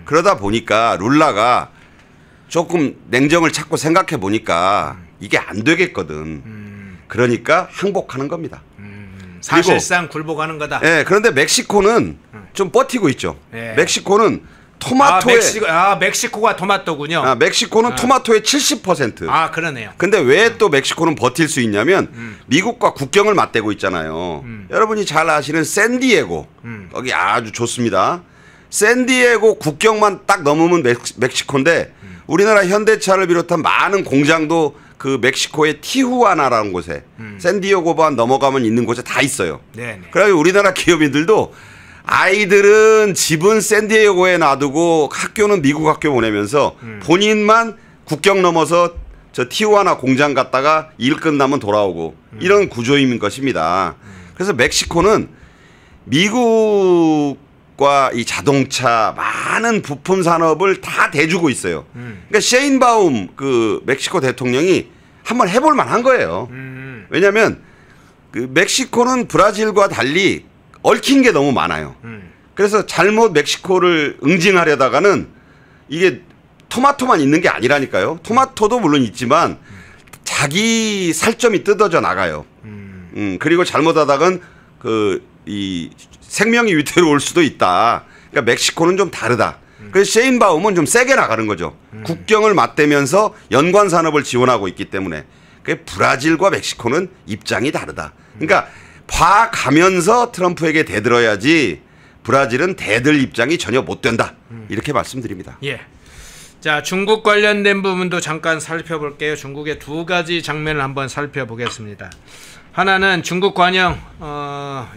C: 그러다 보니까 룰라가 조금 냉정을 찾고 생각해 보니까 이게 안 되겠거든. 그러니까 항복하는 겁니다.
B: 사실상 굴복하는 거다.
C: 네, 그런데 멕시코는 좀 버티고 있죠.
B: 네.
C: 멕시코는 토마토에
B: 멕시코가 토마토군요.
C: 멕시코는 토마토의 70%.
B: 그러네요.
C: 근데 왜 또 멕시코는 버틸 수 있냐면 미국과 국경을 맞대고 있잖아요. 여러분이 잘 아시는 샌디에고 거기 아주 좋습니다. 샌디에고 국경만 딱 넘으면 멕시코인데 우리나라 현대차를 비롯한 많은 공장도 그 멕시코의 티후아나라는 곳에 샌디에고만 넘어가면 있는 곳에 다 있어요. 그래서 우리나라 기업인들도 아이들은 집은 샌디에고에 놔두고 학교는 미국 학교 보내면서 본인만 국경 넘어서 저 티후아나 공장 갔다가 일 끝나면 돌아오고 이런 구조인 것입니다. 그래서 멕시코는 미국과 이 자동차 많은 부품 산업을 다 대주고 있어요. 그러니까 셰인바움 그 멕시코 대통령이 한번 해볼 만한 거예요. 왜냐하면 그 멕시코는 브라질과 달리 얽힌 게 너무 많아요. 그래서 잘못 멕시코를 응징하려다가는 이게 토마토만 있는 게 아니라니까요. 토마토도 물론 있지만 자기 살점이 뜯어져 나가요. 그리고 잘못하다간 이 생명이 위태로울 수도 있다. 그러니까 멕시코는 좀 다르다. 그래서 셰인바움은 좀 세게 나가는 거죠. 국경을 맞대면서 연관 산업을 지원하고 있기 때문에. 그 브라질과 멕시코는 입장이 다르다. 그러니까 봐가면서 트럼프에게 대들어야지 브라질은 대들 입장이 전혀 못 된다. 이렇게 말씀드립니다.
B: 예. 자, 중국 관련된 부분도 잠깐 살펴볼게요. 중국의 두 가지 장면을 한번 살펴보겠습니다. 하나는 중국 관영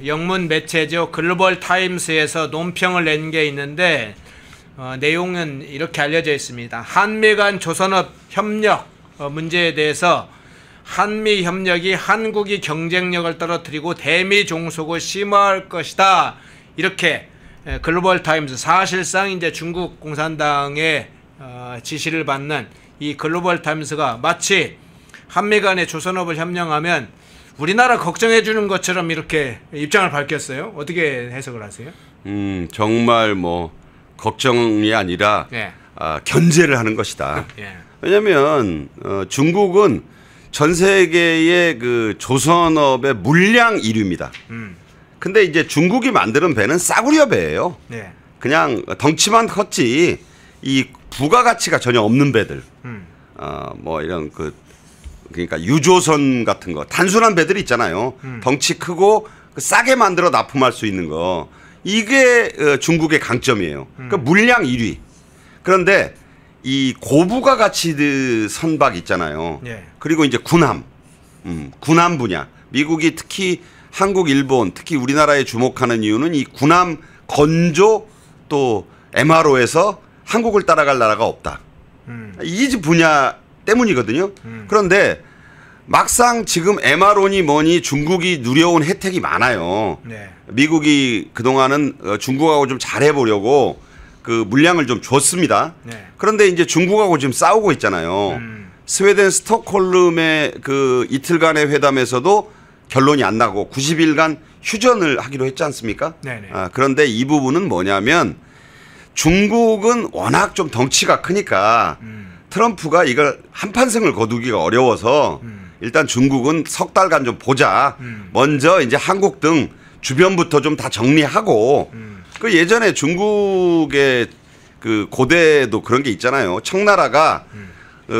B: 영문 매체죠. 글로벌 타임스에서 논평을 낸 게 있는데 내용은 이렇게 알려져 있습니다. 한미 간 조선업 협력 문제에 대해서 한미 협력이 한국이 경쟁력을 떨어뜨리고 대미 종속을 심화할 것이다. 이렇게 글로벌 타임스, 사실상 이제 중국 공산당의 지시를 받는 이 글로벌 타임스가 마치 한미 간의 조선업을 협력하면 우리나라 걱정해 주는 것처럼 이렇게 입장을 밝혔어요. 어떻게 해석을 하세요?
C: 정말 뭐 걱정이 아니라 견제를 하는 것이다. 왜냐하면 중국은 전 세계의 그 조선업의 물량 1위입니다. 근데 이제 중국이 만드는 배는 싸구려 배예요. 그냥 덩치만 컸지 이 부가가치가 전혀 없는 배들. 뭐 이런 그러니까 유조선 같은 거 단순한 배들이 있잖아요. 덩치 크고 싸게 만들어 납품할 수 있는 거. 이게 중국의 강점이에요. 그러니까 물량 1위. 그런데 이 고부가가치 선박 있잖아요. 그리고 이제 군함 분야. 미국이 특히 한국, 일본, 특히 우리나라에 주목하는 이유는 이 군함 건조 또 MRO에서 한국을 따라갈 나라가 없다. 이 분야 때문이거든요. 그런데 막상 지금 MRO니 뭐니 중국이 누려온 혜택이 많아요. 미국이 그동안은 중국하고 좀 잘해보려고 그 물량을 좀 줬습니다. 그런데 이제 중국하고 지금 싸우고 있잖아요. 스웨덴 스톡홀름의 그 이틀간의 회담에서도 결론이 안 나고 90일간 휴전을 하기로 했지 않습니까? 그런데 이 부분은 뭐냐면 중국은 워낙 좀 덩치가 크니까 트럼프가 이걸 한판승을 거두기가 어려워서 일단 중국은 석 달간 좀 보자. 먼저 이제 한국 등 주변부터 좀 다 정리하고 그 예전에 중국의 그 고대도 그런 게 있잖아요. 청나라가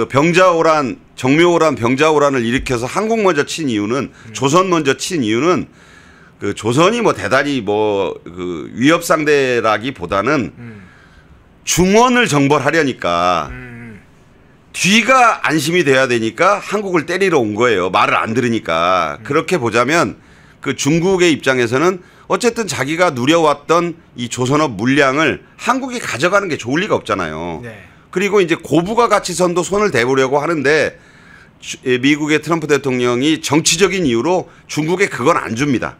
C: 병자호란, 정묘호란, 병자호란을 일으켜서 한국 먼저 친 이유는 조선 먼저 친 이유는 그 조선이 뭐 대단히 뭐 그 위협 상대라기보다는 중원을 정벌하려니까 뒤가 안심이 돼야 되니까 한국을 때리러 온 거예요. 말을 안 들으니까. 그렇게 보자면 그 중국의 입장에서는 어쨌든 자기가 누려왔던 이 조선업 물량을 한국이 가져가는 게 좋을 리가 없잖아요. 그리고 이제 고부가가치선도 손을 대보려고 하는데 미국의 트럼프 대통령이 정치적인 이유로 중국에 그건 안 줍니다.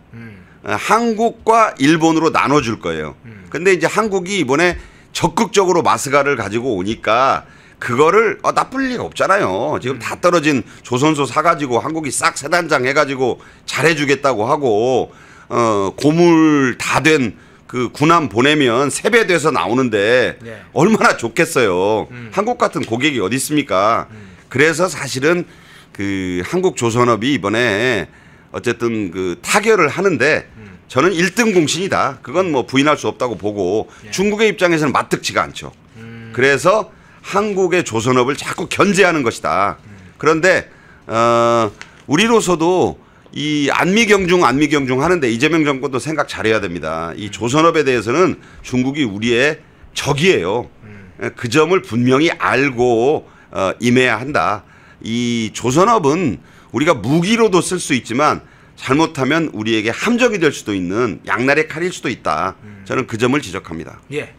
C: 한국과 일본으로 나눠줄 거예요. 근데 이제 한국이 이번에 적극적으로 마스가를 가지고 오니까 그거를 나쁠 리가 없잖아요. 지금 다 떨어진 조선소 사가지고 한국이 싹 세단장 해가지고 잘해주겠다고 하고 고물 다 된 그 군함 보내면 세배돼서 나오는데
B: 네.
C: 얼마나 좋겠어요. 한국 같은 고객이 어디 있습니까? 그래서 사실은 그 한국조선업이 이번에 어쨌든 그 타결을 하는데 저는 1등 공신이다. 그건 뭐 부인할 수 없다고 보고
B: 예.
C: 중국의 입장에서는 마뜩지가 않죠. 그래서 한국의 조선업을 자꾸 견제하는 것이다. 그런데 우리로서도 이 안미경중 하는데 이재명 정권도 생각 잘해야 됩니다. 이 조선업에 대해서는 중국이 우리의 적이에요. 그 점을 분명히 알고 임해야 한다. 이 조선업은 우리가 무기로도 쓸 수 있지만 잘못하면 우리에게 함정이 될 수도 있는 양날의 칼일 수도 있다. 저는 그 점을 지적합니다.
B: 예.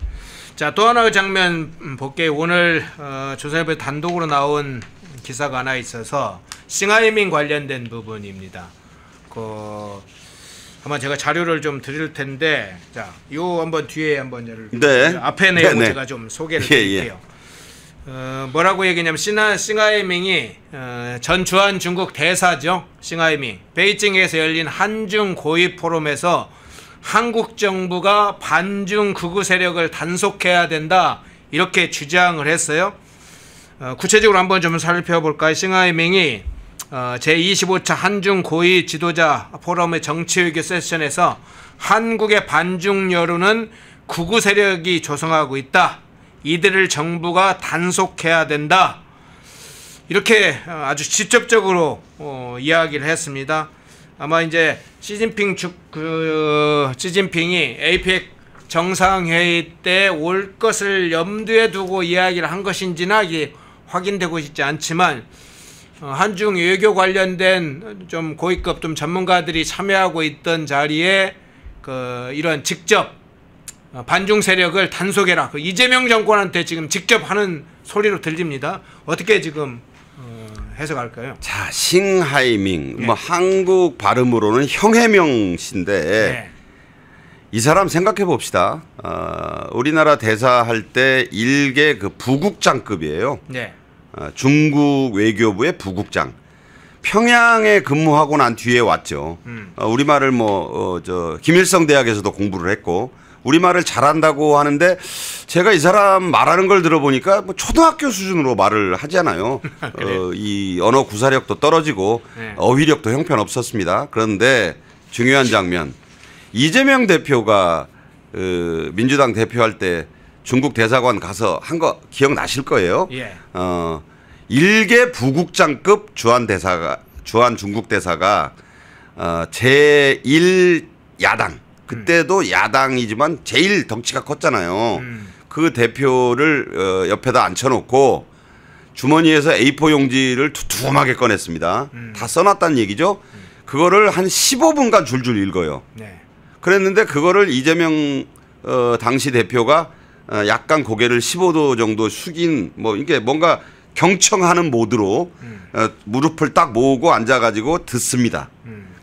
B: 자, 또 하나의 장면 볼게요. 오늘 조선일보에 단독으로 나온 기사가 하나 있어서 싱하이밍 관련된 부분입니다. 아마 제가 자료를 좀 드릴 텐데, 자, 요 한번 뒤에 한번
C: 네.
B: 앞에 내용
C: 네, 네.
B: 제가 좀 소개를 드릴게요. 뭐라고 얘기냐면 싱하이밍이 전 주한 중국 대사죠. 싱하이밍 베이징에서 열린 한중 고위 포럼에서 한국 정부가 반중 극우 세력을 단속해야 된다 이렇게 주장을 했어요. 구체적으로 한번 좀 살펴볼까요? 싱하이밍이 제25차 한중 고위 지도자 포럼의 정치외교 세션에서 한국의 반중 여론은 극우 세력이 조성하고 있다. 이들을 정부가 단속해야 된다. 이렇게 아주 직접적으로 이야기를 했습니다. 아마 이제 시진핑이 APEC 정상회의 때 올 것을 염두에 두고 이야기를 한 것인지나 이게 확인되고 있지 않지만 한중 외교 관련된 좀 고위급 좀 전문가들이 참여하고 있던 자리에 이런 직접 반중 세력을 단속해라. 이재명 정권한테 지금 직접 하는 소리로 들립니다. 어떻게 지금 해석할까요?
C: 자, 싱하이밍
B: 네.
C: 뭐 한국 발음으로는 형해명 씨인데
B: 네.
C: 이 사람 생각해 봅시다. 우리나라 대사할 때 일개 그 부국장급이에요.
B: 네.
C: 중국 외교부의 부국장. 평양에 근무하고 난 뒤에 왔죠. 우리말을 김일성 대학에서도 공부를 했고 우리말을 잘한다고 하는데 제가 이 사람 말하는 걸 들어보니까 뭐 초등학교 수준으로 말을 하잖아요. 이 언어 구사력도 떨어지고
B: 네.
C: 어휘력도 형편없었습니다. 그런데 중요한 장면. 이재명 대표가 민주당 대표할 때 중국 대사관 가서 한 거 기억나실 거예요.
B: 예.
C: 일개 부국장급 주한 중국 대사가 제1 야당 그때도 야당이지만 제일 덩치가 컸잖아요. 그 대표를 옆에다 앉혀놓고 주머니에서 A4 용지를 두툼하게 꺼냈습니다. 다 써놨다는 얘기죠. 그거를 한 15분간 줄줄 읽어요.
B: 네.
C: 그랬는데 그거를 이재명 당시 대표가 약간 고개를 15도 정도 숙인 이게 뭔가 경청하는 모드로 무릎을 딱 모으고 앉아가지고 듣습니다.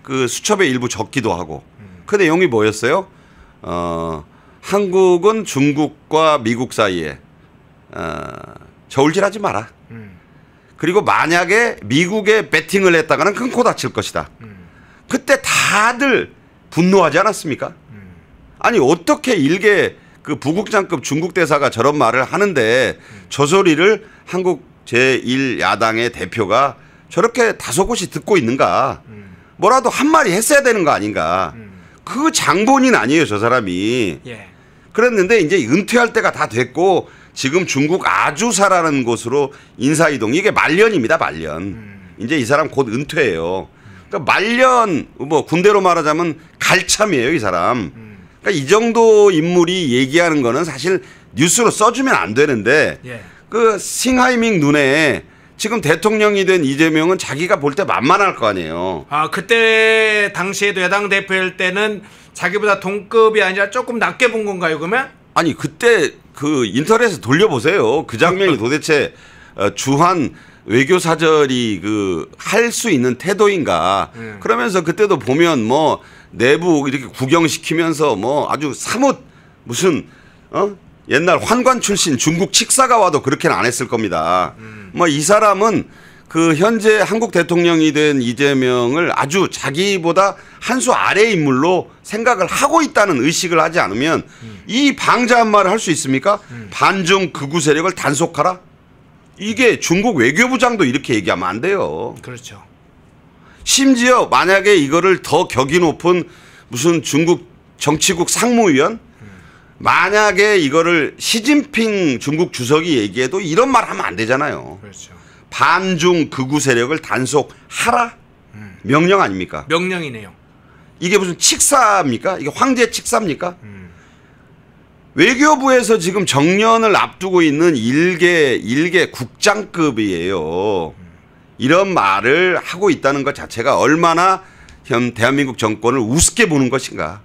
C: 그 수첩에 일부 적기도 하고. 그 내용이 뭐였어요? 한국은 중국과 미국 사이에 저울질하지 마라. 그리고 만약에 미국에 배팅을 했다가는 큰 코 다칠 것이다. 그때 다들 분노하지 않았습니까? 아니 어떻게 일개 그 부국장급 중국 대사가 저런 말을 하는데 저 소리를 한국 제1야당의 대표가 저렇게 다소곳이 듣고 있는가? 뭐라도 한 마디 했어야 되는 거 아닌가? 그 장본인 아니에요, 저 사람이.
B: 예.
C: 그랬는데 이제 은퇴할 때가 다 됐고 지금 중국 아주사라는 곳으로 인사이동 이게 말년입니다, 말년. 이제 이 사람 곧 은퇴해요. 그러니까 말년 군대로 말하자면 갈참이에요, 이 사람. 그러니까 이 정도 인물이 얘기하는 거는 사실 뉴스로 써주면 안 되는데
B: 예.
C: 그 싱하이밍 눈에 지금 대통령이 된 이재명은 자기가 볼 때 만만할 거 아니에요.
B: 그때 당시에도 여당 대표일 때는 자기보다 동급이 아니라 조금 낮게 본 건가요, 그러면?
C: 아니 그때 그 인터넷에 돌려보세요. 그 장면이 도대체 주한 외교사절이 그 할 수 있는 태도인가. 그러면서 그때도 보면 내부 이렇게 구경시키면서 아주 사뭇 무슨 옛날 환관 출신 중국 칙사가 와도 그렇게는 안 했을 겁니다. 이 사람은 그 현재 한국 대통령이 된 이재명을 아주 자기보다 한 수 아래 인물로 생각을 하고 있다는 의식을 하지 않으면 이 방자한 말을 할 수 있습니까? 반중 극우 세력을 단속하라? 이게 중국 외교부장도 이렇게 얘기하면 안 돼요.
B: 그렇죠.
C: 심지어 만약에 이거를 더 격이 높은 무슨 중국 정치국 상무위원 만약에 이거를 시진핑 중국 주석이 얘기해도 이런 말 하면 안 되잖아요.
B: 그렇죠.
C: 반중 극우 세력을 단속하라? 명령 아닙니까?
B: 명령이네요.
C: 이게 무슨 칙사입니까? 이게 황제 칙사입니까? 외교부에서 지금 정년을 앞두고 있는 일개 국장급이에요. 이런 말을 하고 있다는 것 자체가 얼마나 대한민국 정권을 우습게 보는 것인가.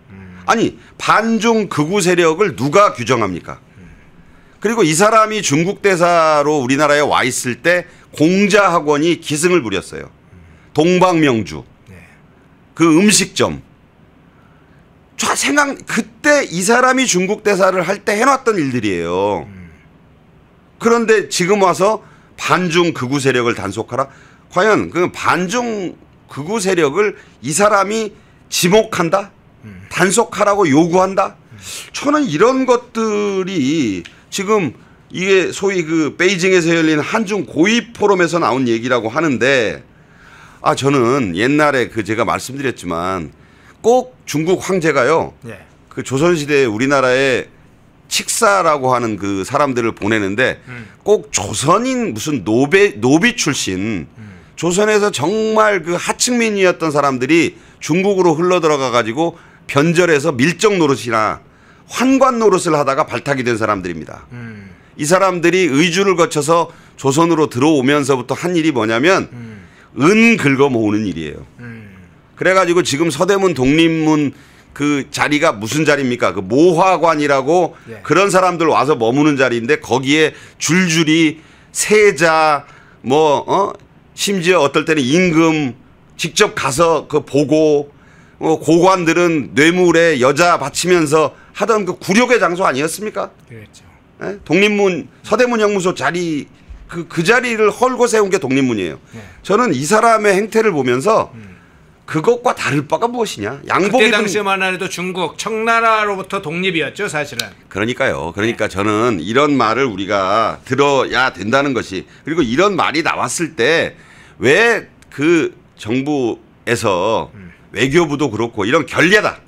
C: 아니 반중 극우 세력을 누가 규정합니까? 그리고 이 사람이 중국 대사로 우리나라에 와 있을 때 공자학원이 기승을 부렸어요. 동방명주 그 음식점 그때 이 사람이 중국 대사를 할 때 해놨던 일들이에요. 그런데 지금 와서 반중 극우 세력을 단속하라? 과연 그 반중 극우 세력을 이 사람이 지목한다? 단속하라고 요구한다? 저는 이런 것들이 지금 이게 소위 그 베이징에서 열린 한중 고위 포럼에서 나온 얘기라고 하는데 저는 옛날에 그 제가 말씀드렸지만 꼭 중국 황제가요. 그 조선시대에 우리나라에 칙사라고 하는 그 사람들을 보내는데 꼭 조선인 무슨 노비 출신 조선에서 정말 그 하층민이었던 사람들이 중국으로 흘러들어가 가지고 변절해서 밀정 노릇이나 환관 노릇을 하다가 발탁이 된 사람들입니다. 이 사람들이 의주를 거쳐서 조선으로 들어오면서부터 한 일이 뭐냐면 은 긁어 모으는 일이에요. 그래가지고 지금 서대문 독립문 그 자리가 무슨 자리입니까? 그 모화관이라고 그런 사람들 와서 머무는 자리인데 거기에 줄줄이 세자 심지어 어떨 때는 임금 직접 가서 그 보고 고관들은 뇌물에 여자 바치면서 하던 그 굴욕의 장소 아니었습니까?
B: 그렇죠.
C: 네? 독립문 서대문 형무소 자리 그 자리를 헐고 세운 게 독립문이에요. 저는 이 사람의 행태를 보면서 그것과 다를 바가 무엇이냐?
B: 그때 당시만 해도 중국 청나라로부터 독립이었죠, 사실은.
C: 그러니까요. 그러니까 저는 이런 말을 우리가 들어야 된다는 것이 그리고 이런 말이 나왔을 때 왜 그 정부에서 외교부도 그렇고 이런 결례다.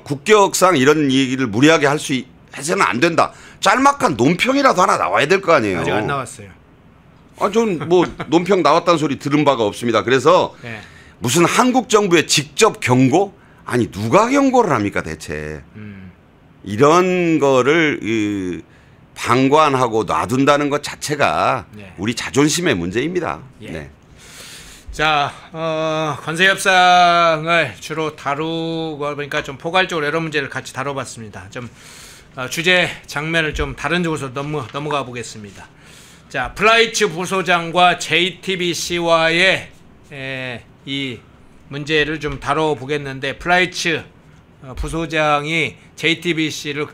C: 국격상 이런 얘기를 무리하게 해서는 안 된다. 짤막한 논평이라도 하나 나와야 될 거 아니에요.
B: 아직 안 나왔어요.
C: 전 뭐 논평 나왔다는 소리 들은 바가 없습니다. 그래서 무슨 한국 정부의 직접 경고? 아니 누가 경고를 합니까 대체. 이런 거를 방관하고 놔둔다는 것 자체가 우리 자존심의 문제입니다.
B: 자, 관세 협상을 주로 다루고 보니까 좀 포괄적으로 여러 문제를 같이 다뤄봤습니다. 좀 주제 장면을 좀 다른 쪽으로 넘어가 보겠습니다. 자, 플라이츠 부소장과 JTBC와의 이 문제를 좀 다뤄보겠는데 플라이츠 부소장이 JTBC를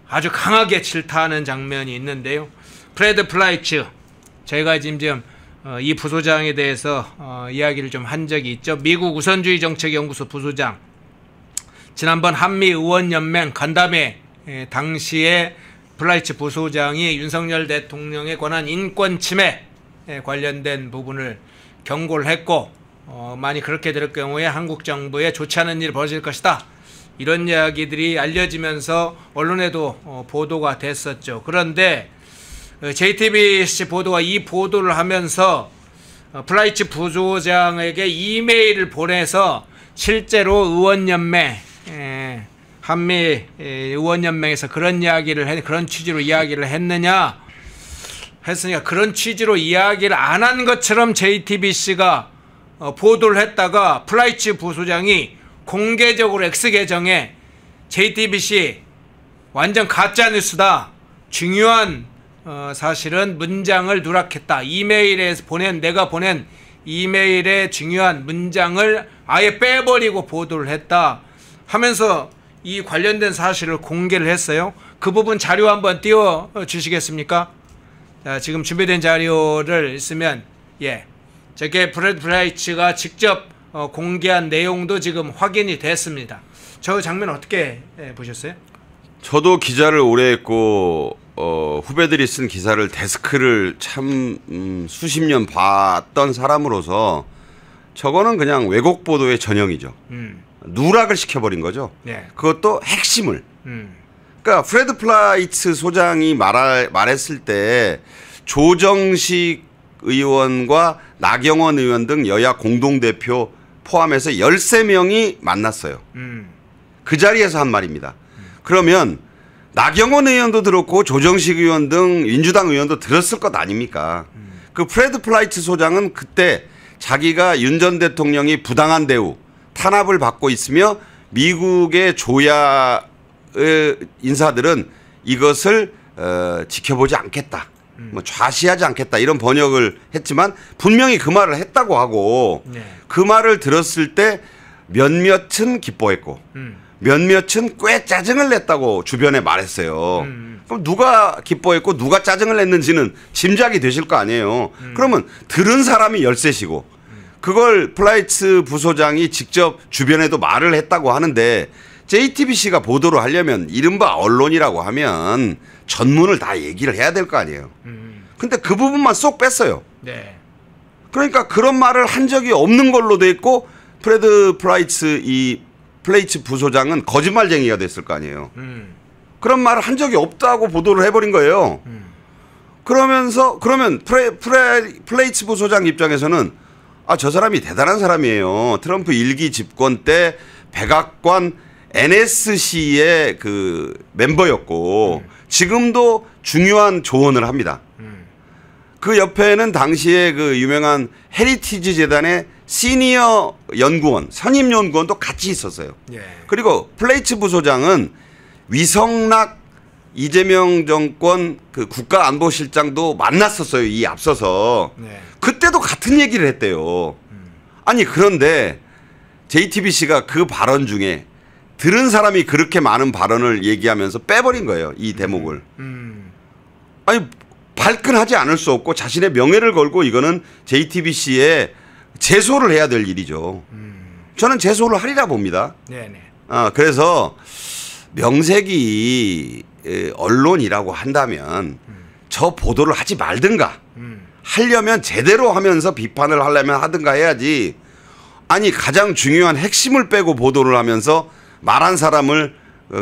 B: 아주 강하게 질타하는 장면이 있는데요. 프레드 플라이츠, 저희가 지금 이 부소장에 대해서 이야기를 좀 한 적이 있죠. 미국 우선주의 정책연구소 부소장, 지난번 한미의원연맹 간담회 당시에 플라이츠 부소장이 윤석열 대통령에 관한 인권 침해에 관련된 부분을 경고를 했고 많이 그렇게 될 경우에 한국 정부에 좋지 않은 일이 벌어질 것이다. 이런 이야기들이 알려지면서 언론에도 보도가 됐었죠. 그런데 JTBC 보도가 이 보도를 하면서 플라이츠 부소장에게 이메일을 보내서 실제로 의원연맹 한미 의원연맹에서 그런 이야기를 그런 취지로 이야기를 했느냐 했으니까 그런 취지로 이야기를 안 한 것처럼 JTBC가 보도를 했다가 플라이츠 부소장이 공개적으로 X계정에 JTBC 완전 가짜뉴스다. 중요한 사실은 문장을 누락했다. 이메일에서 내가 보낸 이메일의 중요한 문장을 아예 빼버리고 보도를 했다 하면서 이 관련된 사실을 공개를 했어요. 그 부분 자료 한번 띄워 주시겠습니까? 자, 지금 준비된 자료를 있으면 예, 저게 브래드 플라이츠가 직접 공개한 내용도 지금 확인이 됐습니다. 저 장면 어떻게 보셨어요?
C: 저도 기자를 오래 했고 후배들이 쓴 기사를 데스크를 참 수십 년 봤던 사람으로서 저거는 그냥 왜곡 보도의 전형이죠. 누락을 시켜버린 거죠.
B: 네.
C: 그것도 핵심을. 그러니까 프레드 플라이츠 소장이 말했을 때 조정식 의원과 나경원 의원 등 여야 공동대표 포함해서 13명이 만났어요. 그 자리에서 한 말입니다. 그러면 나경원 의원도 들었고 조정식 의원 등 민주당 의원도 들었을 것 아닙니까? 그 프레드 플라이츠 소장은 그때 자기가 윤 전 대통령이 부당한 대우, 탄압을 받고 있으며 미국의 조야 인사들은 이것을 지켜보지 않겠다. 뭐 좌시하지 않겠다 이런 번역을 했지만 분명히 그 말을 했다고 하고
B: 네.
C: 그 말을 들었을 때 몇몇은 기뻐했고 몇몇은 꽤 짜증을 냈다고 주변에 말했어요. 그럼 누가 기뻐했고 누가 짜증을 냈는지는 짐작이 되실 거 아니에요. 그러면 들은 사람이 열셋이고 그걸 플라이츠 부소장이 직접 주변에도 말을 했다고 하는데 JTBC가 보도를 하려면 이른바 언론이라고 하면 전문을 다 얘기를 해야 될 거 아니에요. 근데 그 부분만 쏙 뺐어요.
B: 네.
C: 그러니까 그런 말을 한 적이 없는 걸로 돼 있고 프레드 플라이츠 플레이츠 부소장은 거짓말쟁이가 됐을 거 아니에요. 그런 말을 한 적이 없다고 보도를 해버린 거예요. 그러면 플레이츠 부소장 입장에서는 저 사람이 대단한 사람이에요. 트럼프 1기 집권 때 백악관 NSC의 그 멤버였고 지금도 중요한 조언을 합니다. 그 옆에는 당시에 그 유명한 헤리티지 재단의 시니어 연구원, 선임 연구원도 같이 있었어요.
B: 예.
C: 그리고 플레이츠 부소장은 위성락 이재명 정권 그 국가안보실장도 만났었어요. 이 앞서서.
B: 네.
C: 그때도 같은 얘기를 했대요. 아니 그런데 JTBC가 그 발언 중에 들은 사람이 그렇게 많은 발언을 얘기하면서 빼버린 거예요. 이 대목을. 아니 발끈하지 않을 수 없고 자신의 명예를 걸고 이거는 JTBC에 제소를 해야 될 일이죠. 저는 제소를 하리라 봅니다.
B: 네네.
C: 그래서 명색이 언론이라고 한다면 저 보도를 하지 말든가 하려면 제대로 하면서 비판을 하려면 하든가 해야지. 아니 가장 중요한 핵심을 빼고 보도를 하면서 말한 사람을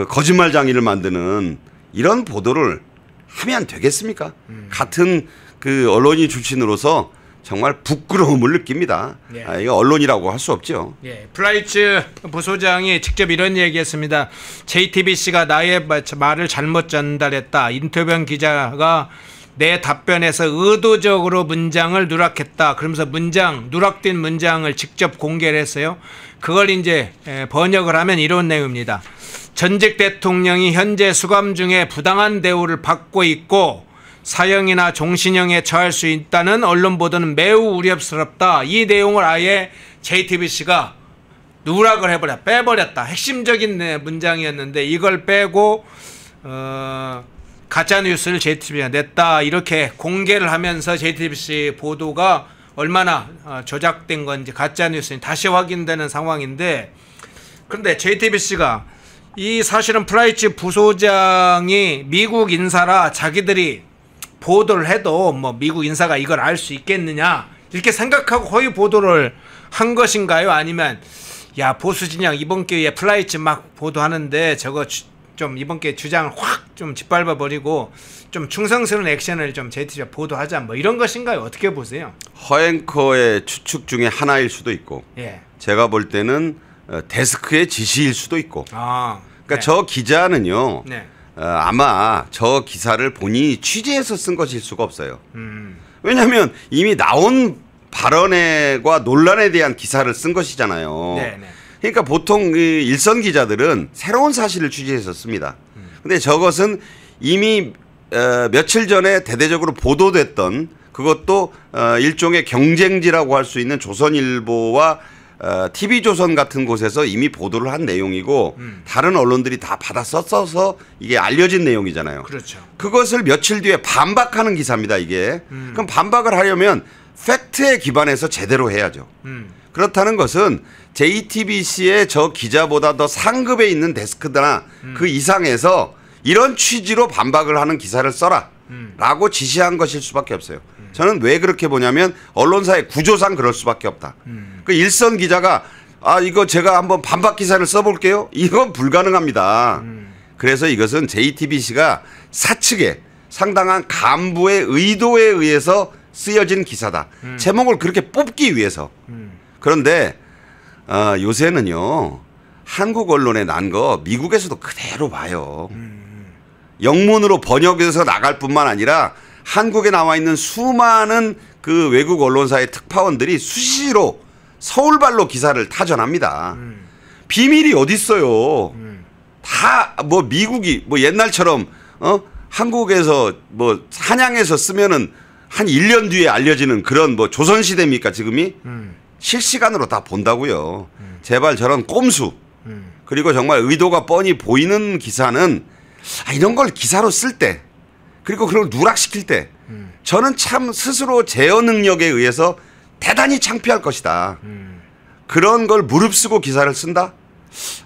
C: 거짓말장이를 만드는 이런 보도를 하면 되겠습니까? 같은 그 언론인 출신으로서 정말 부끄러움을 느낍니다.
B: 예.
C: 이거 언론이라고 할 수 없죠.
B: 예, 플라이츠 부소장이 직접 이런 얘기했습니다. JTBC가 나의 말을 잘못 전달했다. 인터뷰한 기자가 내 답변에서 의도적으로 문장을 누락했다. 그러면서 누락된 문장을 직접 공개를 했어요. 그걸 이제 번역을 하면 이런 내용입니다. 전직 대통령이 현재 수감 중에 부당한 대우를 받고 있고 사형이나 종신형에 처할 수 있다는 언론 보도는 매우 우려스럽다. 이 내용을 아예 JTBC가 누락을 빼버렸다. 핵심적인 문장이었는데 이걸 빼고 가짜뉴스를 JTBC가 냈다. 이렇게 공개를 하면서 JTBC 보도가 얼마나 조작된 건지 가짜뉴스인지 다시 확인되는 상황인데, 그런데 JTBC가 이 사실은 플라이츠 부소장이 미국 인사라 자기들이 보도를 해도 뭐 미국 인사가 이걸 알 수 있겠느냐 이렇게 생각하고 허위 보도를 한 것인가요? 아니면 야 보수 진영 이번 기회에 플라이츠 막 보도하는데 저거 좀 이번 기회에 주장을 확 좀 짓밟아 버리고 좀 충성스러운 액션을 좀 JTBC가 보도하자 뭐 이런 것인가요? 어떻게 보세요?
C: 허앵커의 추측 중에 하나일 수도 있고
B: 예.
C: 제가 볼 때는 데스크의 지시일 수도 있고 그러니까
B: 네.
C: 저 기자는요
B: 네.
C: 아마 저 기사를 본인이 취재해서 쓴 것일 수가 없어요. 왜냐하면 이미 나온 발언과 논란에 대한 기사를 쓴 것이잖아요.
B: 네, 네.
C: 그러니까 보통 그 일선 기자들은 새로운 사실을 취재해서 씁니다. 근데 저것은 이미 며칠 전에 대대적으로 보도됐던 그것도 일종의 경쟁지라고 할 수 있는 조선일보와 TV조선 같은 곳에서 이미 보도를 한 내용이고 다른 언론들이 다 받아 써서 이게 알려진 내용이잖아요.
B: 그렇죠.
C: 그것을 며칠 뒤에 반박하는 기사입니다. 이게. 그럼 반박을 하려면 팩트에 기반해서 제대로 해야죠. 그렇다는 것은 JTBC의 저 기자보다 더 상급에 있는 데스크나 그 이상에서 이런 취지로 반박을 하는 기사를 써라 라고 지시한 것일 수밖에 없어요. 저는 왜 그렇게 보냐면 언론사의 구조상 그럴 수밖에 없다. 그 일선 기자가 이거 제가 한번 반박 기사를 써볼게요. 이건 불가능합니다. 그래서 이것은 JTBC가 사측에 상당한 간부의 의도에 의해서 쓰여진 기사다. 제목을 그렇게 뽑기 위해서. 그런데 요새는요. 한국 언론에 난 거 미국에서도 그대로 봐요. 영문으로 번역해서 나갈 뿐만 아니라 한국에 나와 있는 수많은 그 외국 언론사의 특파원들이 수시로 서울발로 기사를 타전합니다. 비밀이 어디 있어요. 다 뭐 미국이 뭐 옛날처럼 한국에서 뭐 한양에서 쓰면은 한 1년 뒤에 알려지는 그런 뭐 조선시대입니까 지금이? 실시간으로 다 본다고요. 제발 저런 꼼수 그리고 정말 의도가 뻔히 보이는 기사는 이런 걸 기사로 쓸 때 그리고 그걸 누락시킬 때 저는 참 스스로 제어 능력에 의해서 대단히 창피할 것이다. 그런 걸 무릅쓰고 기사를 쓴다?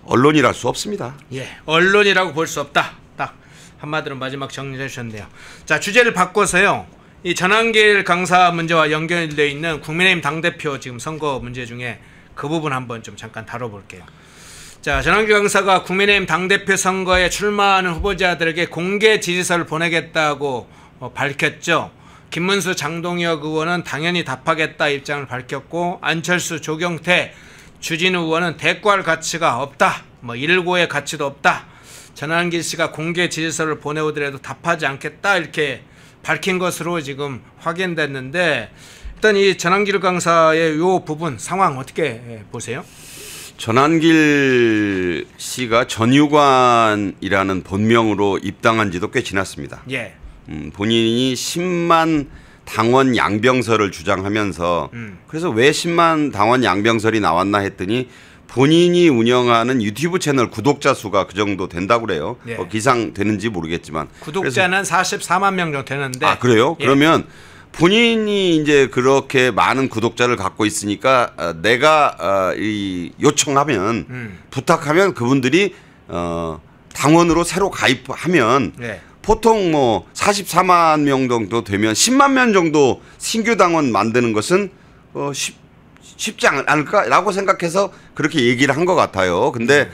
C: 언론이랄 수 없습니다.
B: 예, 언론이라고 볼 수 없다. 딱 한마디로 마지막 정리해 주셨네요. 자, 주제를 바꿔서요. 이 전한길 강사 문제와 연결되어 있는 국민의힘 당대표 지금 선거 문제 중에 그 부분 한번 좀 잠깐 다뤄볼게요. 자, 전한길 강사가 국민의힘 당대표 선거에 출마하는 후보자들에게 공개 지지서를 보내겠다고 밝혔죠. 김문수 장동혁 의원은 당연히 답하겠다 입장을 밝혔고 안철수 조경태 주진우 의원은 대꾸할 가치가 없다. 뭐 일고의 가치도 없다. 전한길 씨가 공개 지지서를 보내오더라도 답하지 않겠다 이렇게 밝힌 것으로 지금 확인됐는데 일단 이 전한길 강사의 이 부분 상황 어떻게 보세요?
C: 전한길 씨가 전유관이라는 본명으로 입당한 지도 꽤 지났습니다.
B: 예.
C: 본인이 10만 당원 양병설을 주장하면서 그래서 왜 10만 당원 양병설이 나왔나 했더니 본인이 운영하는 유튜브 채널 구독자 수가 그 정도 된다고 그래요.
B: 예.
C: 기상 되는지 모르겠지만
B: 구독자는 44만 명 정도 되는데.
C: 아 그래요?
B: 예.
C: 그러면 본인이 이제 그렇게 많은 구독자를 갖고 있으니까 내가 이 요청하면 부탁하면 그분들이 당원으로 새로 가입하면
B: 예.
C: 보통 뭐 44만 명 정도 되면 10만 명 정도 신규 당원 만드는 것은 쉽지 않을까라고 생각해서 그렇게 얘기를 한 것 같아요. 근데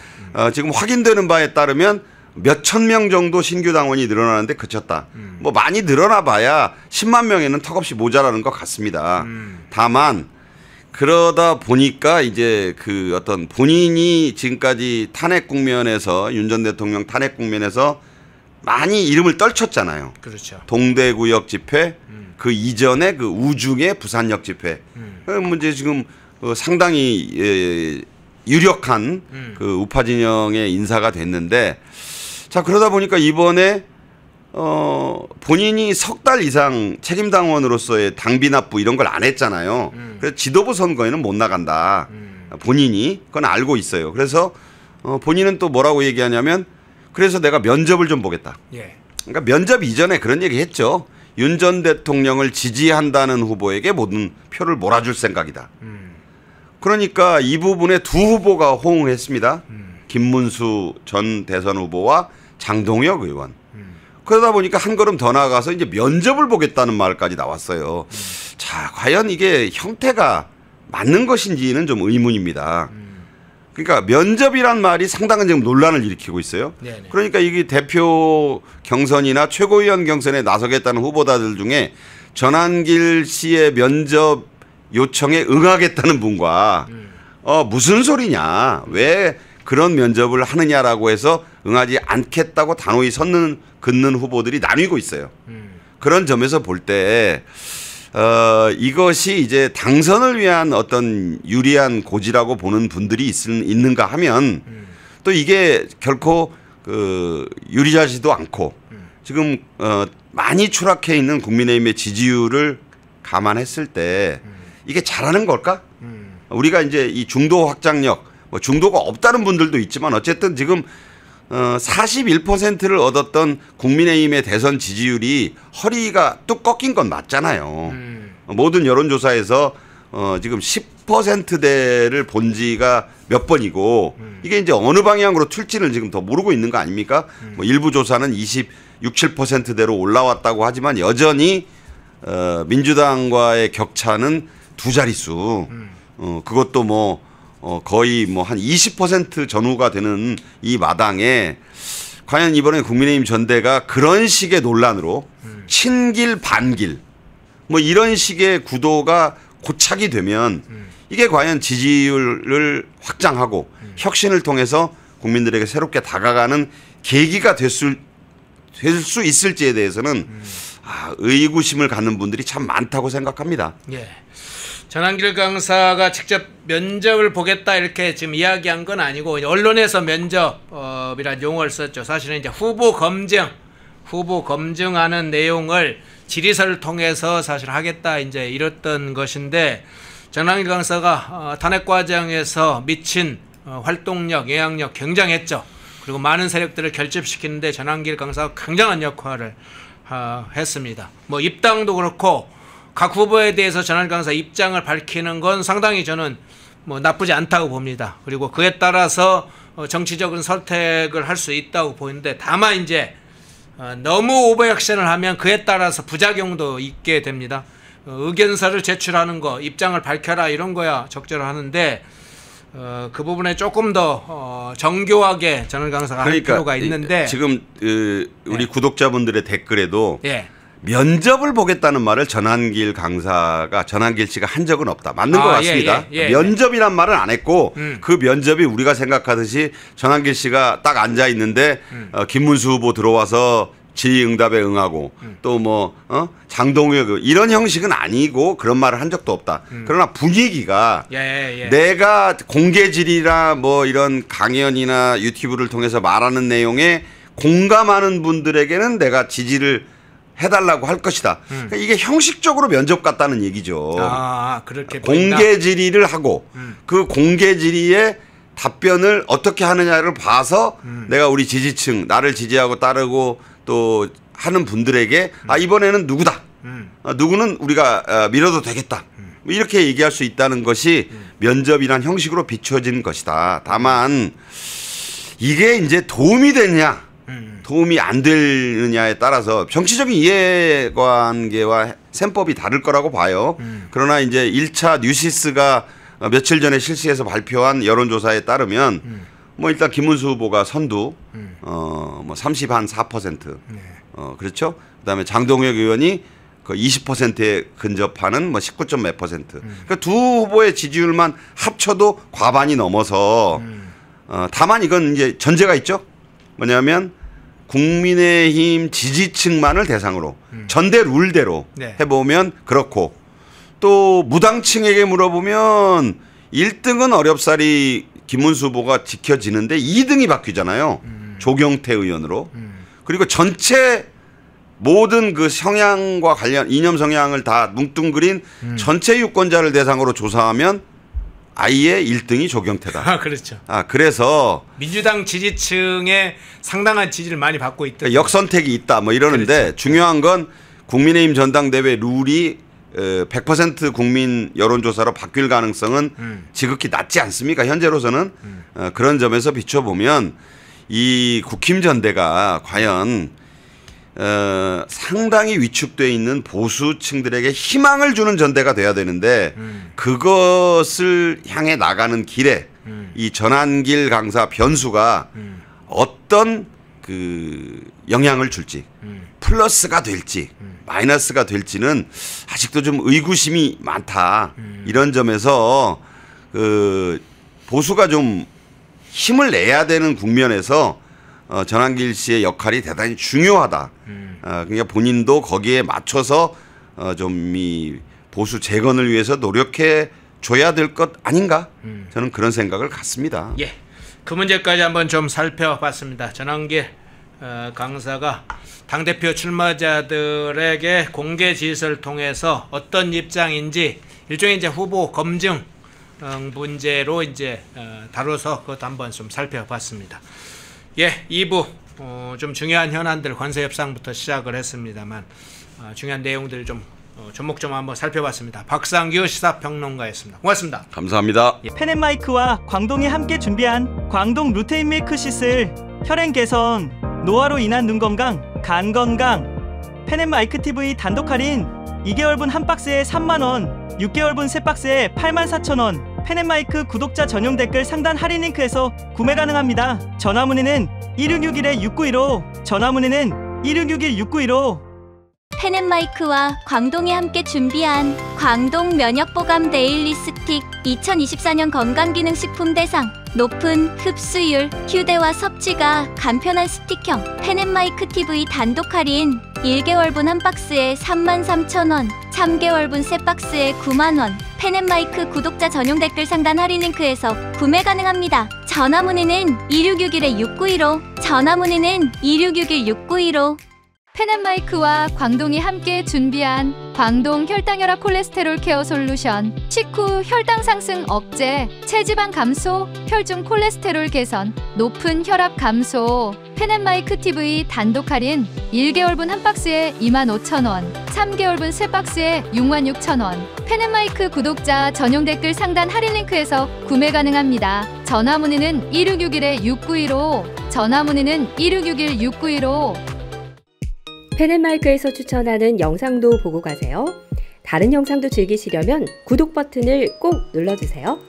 C: 지금 확인되는 바에 따르면 몇천 명 정도 신규 당원이 늘어나는데 그쳤다. 뭐 많이 늘어나 봐야 10만 명에는 턱없이 모자라는 것 같습니다. 다만 그러다 보니까 이제 그 어떤 본인이 지금까지 탄핵 국면에서 윤 전 대통령 탄핵 국면에서 많이 이름을 떨쳤잖아요.
B: 그렇죠.
C: 동대구역 집회, 그 이전에 그 우중의 부산역 집회. 문제 지금 상당히 유력한 그 우파 진영의 인사가 됐는데 자 그러다 보니까 이번에 본인이 석 달 이상 책임당원으로서의 당비 납부 이런 걸 안 했잖아요. 그래서 지도부 선거에는 못 나간다. 본인이 그건 알고 있어요. 그래서 본인은 또 뭐라고 얘기하냐면 그래서 내가 면접을 좀 보겠다.
B: 예.
C: 그러니까 면접 이전에 그런 얘기 했죠. 윤 전 대통령을 지지한다는 후보에게 모든 표를 몰아줄 생각이다. 그러니까 이 부분에 두 후보가 호응했습니다. 김문수 전 대선 후보와 장동혁 의원. 그러다 보니까 한 걸음 더 나아가서 이제 면접을 보겠다는 말까지 나왔어요. 자, 과연 이게 형태가 맞는 것인지는 좀 의문입니다. 그러니까 면접이란 말이 상당한 지금 논란을 일으키고 있어요.
B: 네네.
C: 그러니까 이게 대표 경선이나 최고위원 경선에 나서겠다는 후보자들 중에 전한길 씨의 면접 요청에 응하겠다는 분과 무슨 소리냐 왜 그런 면접을 하느냐라고 해서 응하지 않겠다고 단호히 긋는 후보들이 나뉘고 있어요. 그런 점에서 볼 때 이것이 이제 당선을 위한 어떤 유리한 고지라고 보는 분들이 있는가 하면 또 이게 결코 유리하지도 않고 지금 많이 추락해 있는 국민의힘의 지지율을 감안했을 때 이게 잘하는 걸까? 우리가 이제 이 중도 확장력, 뭐 중도가 없다는 분들도 있지만 어쨌든 지금 41%를 얻었던 국민의힘의 대선 지지율이 허리가 뚝 꺾인 건 맞잖아요. 모든 여론조사에서 지금 10%대를 본 지가 몇 번이고 이게 이제 어느 방향으로 튈지는 지금 더 모르고 있는 거 아닙니까? 뭐 일부 조사는 26, 7%대로 올라왔다고 하지만 여전히 민주당과의 격차는 두 자릿수. 그것도 뭐 거의 뭐 한 20% 전후가 되는 이 마당에 과연 이번에 국민의힘 전대가 그런 식의 논란으로 친길 반길 뭐 이런 식의 구도가 고착이 되면 이게 과연 지지율을 확장하고 혁신을 통해서 국민들에게 새롭게 다가가는 계기가 될 수 있을지에 대해서는 의구심을 갖는 분들이 참 많다고 생각합니다.
B: 예. 전한길 강사가 직접 면접을 보겠다 이렇게 지금 이야기한 건 아니고 언론에서 면접이라는 용어를 썼죠. 사실은 이제 후보 검증하는 내용을 질의서를 통해서 사실 하겠다 이제 이랬던 것인데 전한길 강사가 탄핵 과정에서 미친 활동력, 영향력 굉장했죠. 그리고 많은 세력들을 결집시키는데 전한길 강사가 굉장한 역할을 했습니다. 뭐 입당도 그렇고 각 후보에 대해서 전한길 강사 입장을 밝히는 건 상당히 저는 뭐 나쁘지 않다고 봅니다. 그리고 그에 따라서 정치적인 선택을 할 수 있다고 보이는데 다만 이제 너무 오버액션을 하면 그에 따라서 부작용도 있게 됩니다. 의견서를 제출하는 거, 입장을 밝혀라 이런 거야 적절하는데 그 부분에 조금 더 정교하게 전한길 강사가 할 필요가 있는데
C: 지금 우리 구독자분들의 댓글에도
B: 예.
C: 면접을 보겠다는 말을 전한길 씨가 한 적은 없다. 맞는 것 같습니다. 면접이란 말은 안 했고 그 면접이 우리가 생각하듯이 전한길 씨가 딱 앉아 있는데 김문수 후보 들어와서 질의응답에 응하고 또 뭐 장동혁 이런 형식은 아니고 그런 말을 한 적도 없다. 그러나 분위기가 내가 공개 질의나 뭐 이런 강연이나 유튜브를 통해서 말하는 내용에 공감하는 분들에게는 내가 지지를 해달라고 할 것이다. 그러니까 이게 형식적으로 면접 같다는 얘기죠.
B: 그렇게
C: 공개 질의를 하고 그 공개 질의에 답변을 어떻게 하느냐를 봐서 내가 우리 지지층, 나를 지지하고 따르고 또 하는 분들에게 이번에는 누구다. 누구는 우리가 밀어도 되겠다. 이렇게 얘기할 수 있다는 것이 면접이란 형식으로 비춰진 것이다. 다만 이게 이제 도움이 되느냐 도움이 안 되느냐에 따라서 정치적인 이해관계와 셈법이 다를 거라고 봐요. 그러나 이제 1차 뉴시스가 며칠 전에 실시해서 발표한 여론조사에 따르면 뭐 일단 김문수 후보가 선두 뭐 30.4% 그렇죠. 그다음에 장동혁 의원이 그 20%에 근접하는 뭐 19점 몇 %. 그러니까 두 후보의 지지율만 합쳐도 과반이 넘어서 다만 이건 이제 전제가 있죠. 뭐냐면 국민의힘 지지층만을 대상으로 전대 룰대로 해보면 그렇고 또 무당층에게 물어보면 1등은 어렵사리 김문수 후보가 지켜지는데 2등이 바뀌잖아요. 조경태 의원으로. 그리고 전체 모든 그 성향과 관련 이념 성향을 다 뭉뚱그린 전체 유권자를 대상으로 조사하면 아예 1등이 조경태다.
B: 그렇죠.
C: 그래서
B: 민주당 지지층에 상당한 지지를 많이 받고 있다.
C: 역선택이 있다 뭐 이러는데 그렇죠. 중요한 건 국민의힘 전당대회 룰이 100% 국민 여론조사로 바뀔 가능성은 지극히 낮지 않습니까? 현재로서는 그런 점에서 비춰보면 이 국힘 전대가 과연 상당히 위축되어 있는 보수층들에게 희망을 주는 전대가 돼야 되는데 그것을 향해 나가는 길에 이 전한길 강사 변수가 어떤 그 영향을 줄지 플러스가 될지 마이너스가 될지는 아직도 좀 의구심이 많다. 이런 점에서 그 보수가 좀 힘을 내야 되는 국면에서 전한길 씨의 역할이 대단히 중요하다. 그러니까 본인도 거기에 맞춰서 좀 이 보수 재건을 위해서 노력해 줘야 될 것 아닌가? 저는 그런 생각을 갖습니다.
B: 예, 그 문제까지 한번 좀 살펴봤습니다. 전한길 강사가 당대표 출마자들에게 공개 질서를 통해서 어떤 입장인지 일종의 이제 후보 검증 문제로 이제 다뤄서 그것도 한번 좀 살펴봤습니다. 예, 2부 좀 중요한 현안들 관세 협상부터 시작을 했습니다만 중요한 내용들을 좀 조목조목 한번 살펴봤습니다. 박상규 시사평론가였습니다. 고맙습니다.
C: 감사합니다.
A: 펜앤마이크와 광동이 함께 준비한 광동 루테인 밀크시슬, 혈행 개선, 노화로 인한 눈 건강, 간 건강. 펜앤마이크 TV 단독 할인 2개월분 한 박스에 3만원, 6개월분 세 박스에 84,000원. 펜앤마이크 구독자 전용 댓글 상단 할인 링크에서 구매 가능합니다. 전화 문의는 1661-6915, 전화 문의는 1661-6915.
D: 펜앤마이크와 광동이 함께 준비한 광동 면역보감 데일리 스틱 2024년 건강기능식품 대상 높은 흡수율, 휴대와 섭취가 간편한 스틱형 펜앤마이크 TV 단독 할인 1개월분 한 박스에 33,000원, 3개월분 세 박스에 9만원. 펜앤마이크 구독자 전용 댓글 상단 할인 링크에서 구매 가능합니다. 전화 문의는 2661-6915, 전화 문의는 2661-6915.
E: 펜앤마이크와 광동이 함께 준비한 광동 혈당혈압 콜레스테롤 케어 솔루션, 식후 혈당 상승 억제, 체지방 감소, 혈중 콜레스테롤 개선, 높은 혈압 감소. 펜앤마이크 TV 단독 할인 1개월분 한 박스에 25,000원, 3개월분 세 박스에 66,000원. 펜앤마이크 구독자 전용 댓글 상단 할인 링크에서 구매 가능합니다. 전화 문의는 1661-6915, 전화 문의는 1661-6915.
F: 펜앤마이크에서 추천하는 영상도 보고 가세요. 다른 영상도 즐기시려면 구독 버튼을 꼭 눌러주세요.